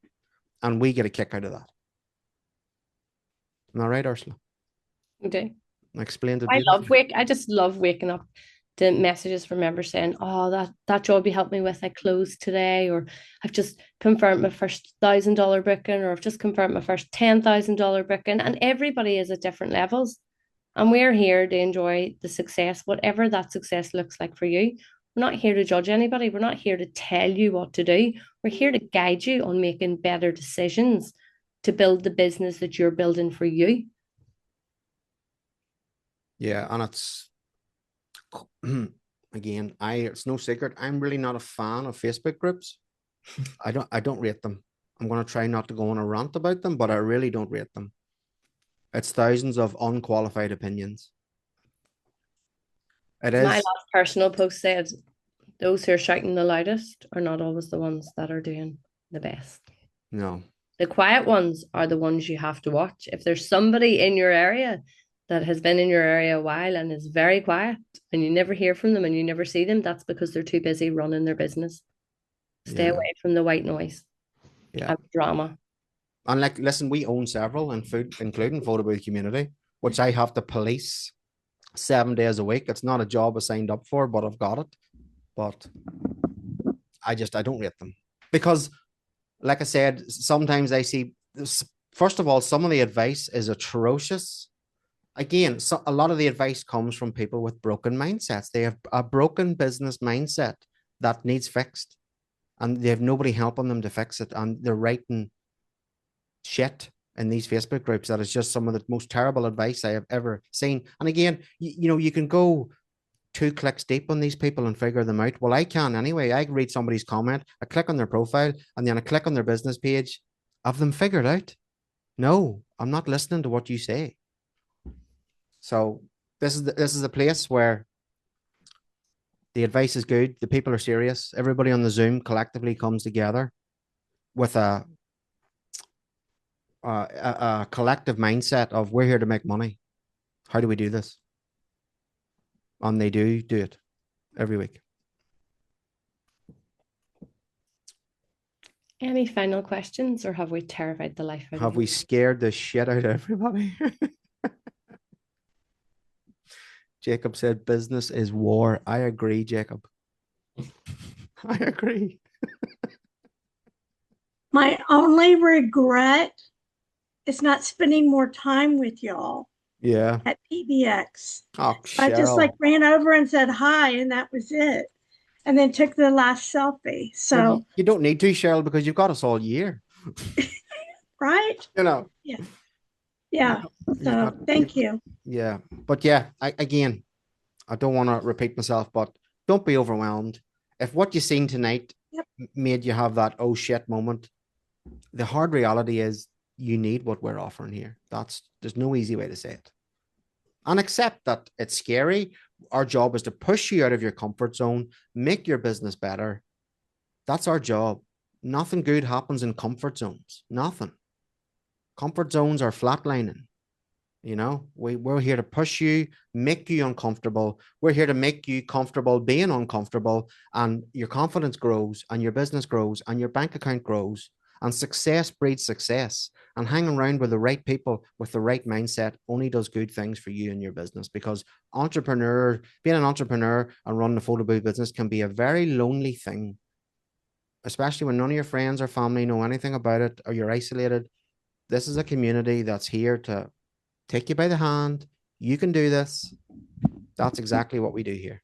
and we get a kick out of that. Am I right, Ursula? Okay. I explained it. I just love waking up to messages from members saying, oh, that job you helped me with, I closed today, or I've just confirmed my first $1,000 booking, or I've just confirmed my first $10,000 booking. And everybody is at different levels. And we're here to enjoy the success, whatever that success looks like for you. We're not here to judge anybody. We're not here to tell you what to do. We're here to guide you on making better decisions to build the business that you're building for you. Yeah, and it's again, it's no secret, I'm really not a fan of Facebook groups. I don't rate them. I'm going to try not to go on a rant about them, but I really don't rate them. It's thousands of unqualified opinions. It is. My last personal post said, those who are shouting the loudest are not always the ones that are doing the best. No. The quiet ones are the ones you have to watch. If there's somebody in your area that has been in your area a while and is very quiet and you never hear from them and you never see them, that's because they're too busy running their business. Stay away from the white noise. Yeah. And drama. And like, listen, we own several in food, including Photo Booth Community, which I have to police 7 days a week. It's not a job I signed up for, but I've got it. But I don't rate them, because like I said, sometimes I see, first of all, some of the advice is atrocious. Again, so a lot of the advice comes from people with broken mindsets. They have a broken business mindset that needs fixed, and they have nobody helping them to fix it. And they're writing shit in these Facebook groups that is just some of the most terrible advice I have ever seen. And again, you know, you can go 2 clicks deep on these people and figure them out. Well, I can anyway. I read somebody's comment, I click on their profile, and then I click on their business page. Have them figured out? No, I'm not listening to what you say. So this is a place where the advice is good. The people are serious. Everybody on the Zoom collectively comes together with a collective mindset of, we're here to make money. How do we do this? And they do it every week. Any final questions, or have we terrified the life out of you? Have we scared the shit out of everybody? Jacob said business is war. I agree, Jacob. I agree. My only regret is not spending more time with y'all. Yeah. At PBX. Oh, I just Cheryl. ran over and said hi, and that was it. And then took the last selfie. So well, you don't need to, Cheryl, because you've got us all year. right? You know. Yeah. Yeah. So thank you. Yeah. But yeah, I don't want to repeat myself, but don't be overwhelmed. If what you've seen tonight made you have that oh shit moment, the hard reality is you need what we're offering here. There's no easy way to say it. And accept that it's scary. Our job is to push you out of your comfort zone, make your business better. That's our job. Nothing good happens in comfort zones. Nothing. Comfort zones are flatlining. You know, we're here to push you, make you uncomfortable. We're here to make you comfortable being uncomfortable, and your confidence grows and your business grows and your bank account grows And success breeds success. And hanging around with the right people with the right mindset only does good things for you and your business, because being an entrepreneur and running a photo booth business can be a very lonely thing, especially when none of your friends or family know anything about it or you're isolated. This is a community that's here to take you by the hand. You can do this. That's exactly what we do here.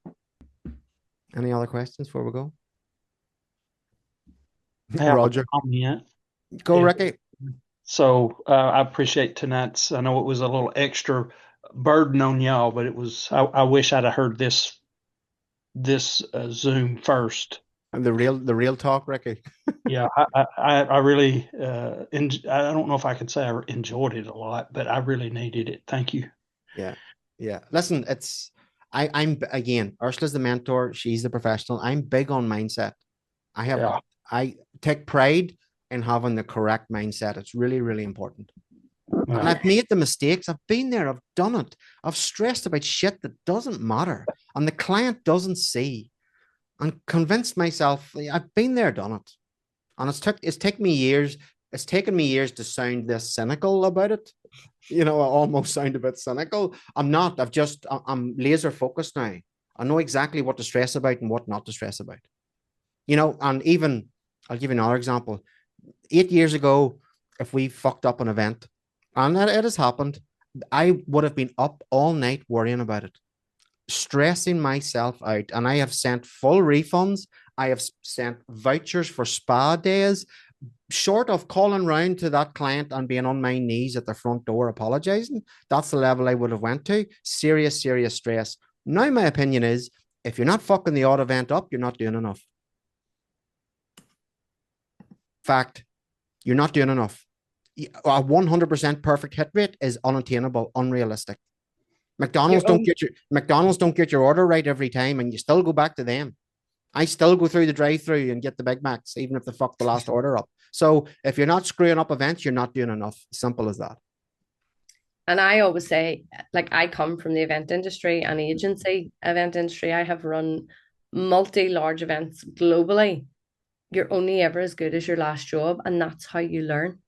Any other questions before we go? I have Roger. a comment. Go, Yeah. Ricky. So I appreciate tonight's. I know it was a little extra burden on y'all, but it was. I wish I'd have heard this Zoom first. And the real talk, Ricky. Yeah, I really I don't know if I can say I enjoyed it a lot, but I really needed it. Thank you. Yeah. Listen, I'm again, Ursula's the mentor. She's the professional. I'm big on mindset. I take pride in having the correct mindset. It's really, really important. Yeah. And I've made the mistakes. I've been there. I've done it. I've stressed about shit that doesn't matter and the client doesn't see, and convinced myself. I've been there, done it. And it's taken me years. It's taken me years to sound this cynical about it. I almost sound a bit cynical. I'm not. I'm laser focused now. I know exactly what to stress about and what not to stress about. And even I'll give you another example. 8 years ago, if we fucked up an event, and it has happened, I would have been up all night worrying about it, stressing myself out. And I have sent full refunds. I have sent vouchers for spa days, short of calling round to that client and being on my knees at the front door apologizing. That's the level I would have went to. Serious stress. Now, my opinion is, if you're not fucking the odd event up, you're not doing enough. Fact, you're not doing enough. A 100% perfect hit rate is unattainable, unrealistic. McDonald's don't get your order right every time, and you still go back to them. I still go through the drive-through and get the Big Macs, even if they fuck the last order up. So if you're not screwing up events, you're not doing enough. Simple as that. And I always say, I come from the event industry and agency event industry. I have run multi-large events globally. You're only ever as good as your last job, and that's how you learn.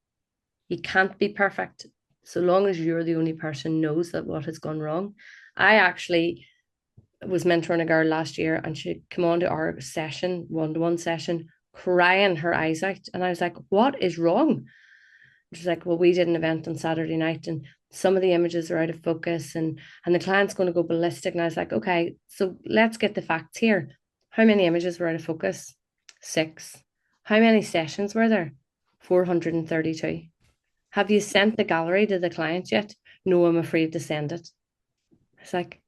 You can't be perfect so long as you're the only person knows that what has gone wrong. I actually was mentoring a girl last year, and she came on to our session, one-to-one session, crying her eyes out. And I was like, what is wrong? She's like, well, we did an event on Saturday night and some of the images are out of focus and the client's going to go ballistic. And I was like, okay, so let's get the facts here. How many images were out of focus? 6. How many sessions were there? 432. Have you sent the gallery to the client yet? No, I'm afraid to send it. It's like,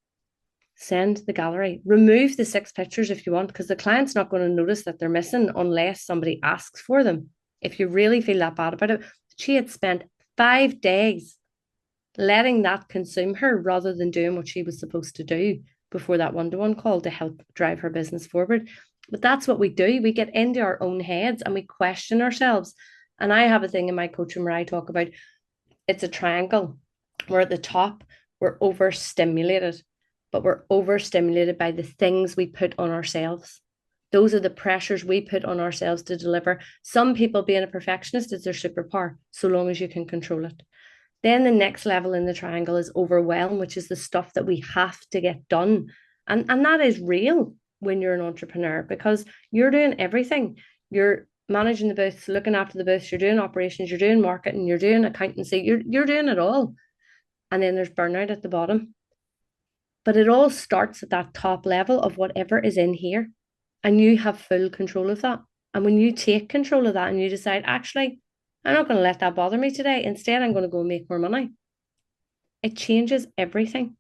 send the gallery. Remove the 6 pictures if you want, because the client's not going to notice that they're missing unless somebody asks for them. If you really feel that bad about it, she had spent 5 days letting that consume her rather than doing what she was supposed to do before that one-to-one call to help drive her business forward. But that's what we do. We get into our own heads and we question ourselves. And I have a thing in my coaching where I talk about it's a triangle. We're at the top, we're overstimulated, but we're overstimulated by the things we put on ourselves. Those are the pressures we put on ourselves to deliver. Some people, being a perfectionist is their superpower, so long as you can control it. Then the next level in the triangle is overwhelm, which is the stuff that we have to get done. And that is real when you're an entrepreneur, because you're doing everything. You're managing the booths, looking after the booths, you're doing operations, you're doing marketing, you're doing accountancy, you're doing it all. And then there's burnout at the bottom. But it all starts at that top level of whatever is in here. And you have full control of that. And when you take control of that and you decide, actually, I'm not going to let that bother me today. Instead, I'm going to go and make more money. It changes everything.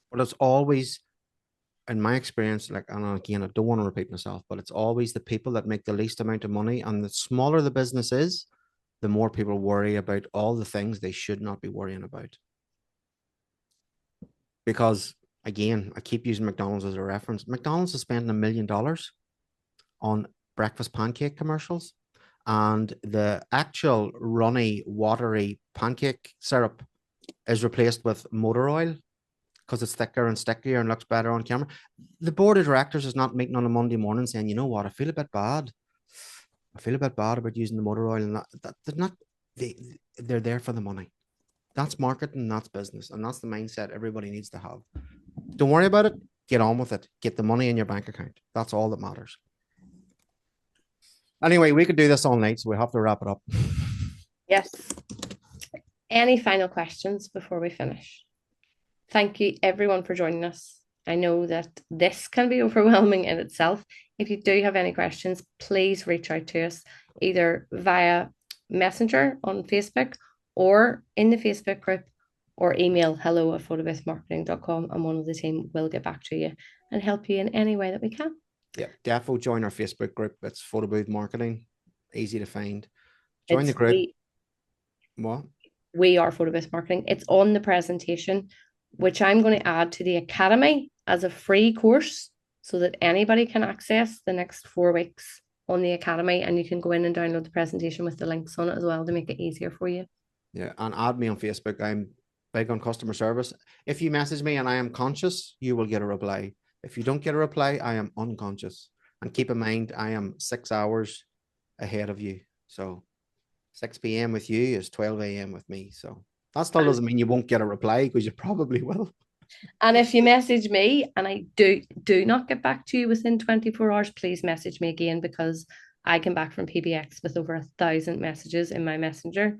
Well, it's always, in my experience, and again, I don't want to repeat myself, but it's always the people that make the least amount of money. And the smaller the business is, the more people worry about all the things they should not be worrying about. Because, again, I keep using McDonald's as a reference. McDonald's is spending $1 million on breakfast pancake commercials, and the actual runny, watery pancake syrup is replaced with motor oil because it's thicker and stickier and looks better on camera. The board of directors is not meeting on a Monday morning saying, you know what, I feel a bit bad. I feel a bit bad about using the motor oil, and they're not, they're there for the money. That's marketing, that's business, and that's the mindset everybody needs to have. Don't worry about it. Get on with it. Get the money in your bank account. That's all that matters. Anyway, we could do this all night, so we have to wrap it up. Yes. Any final questions before we finish? Thank you, everyone, for joining us. I know that this can be overwhelming in itself. If you do have any questions, please reach out to us either via Messenger on Facebook or in the Facebook group, or email hello@photoboothmarketing.com, and one of the team will get back to you and help you in any way that we can. Yeah, definitely join our Facebook group. It's Photo Booth Marketing. Easy to find. Join the group. What? We are Photo Booth Marketing. It's on the presentation, which I'm going to add to the Academy as a free course so that anybody can access the next 4 weeks on the Academy, and you can go in and download the presentation with the links on it as well to make it easier for you. Yeah, and add me on Facebook. I'm big on customer service. If you message me and I am conscious, you will get a reply. If you don't get a reply, I am unconscious. And keep in mind, I am 6 hours ahead of you. So 6 p.m. with you is 12 a.m. with me. So that still doesn't mean you won't get a reply, because you probably will. And if you message me and I do not get back to you within 24 hours, please message me again, because I came back from PBX with over 1,000 messages in my messenger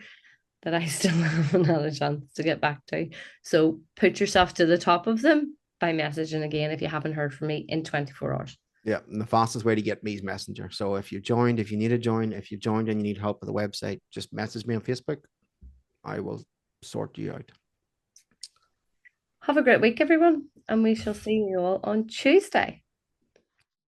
that I still haven't had a chance to get back to. So put yourself to the top of them by messaging again if you haven't heard from me in 24 hours. Yeah, and the fastest way to get me is Messenger. So if you joined, if you need to join, if you joined and you need help with the website, just message me on Facebook. I will sort you out. Have a great week, everyone, and we shall see you all on Tuesday.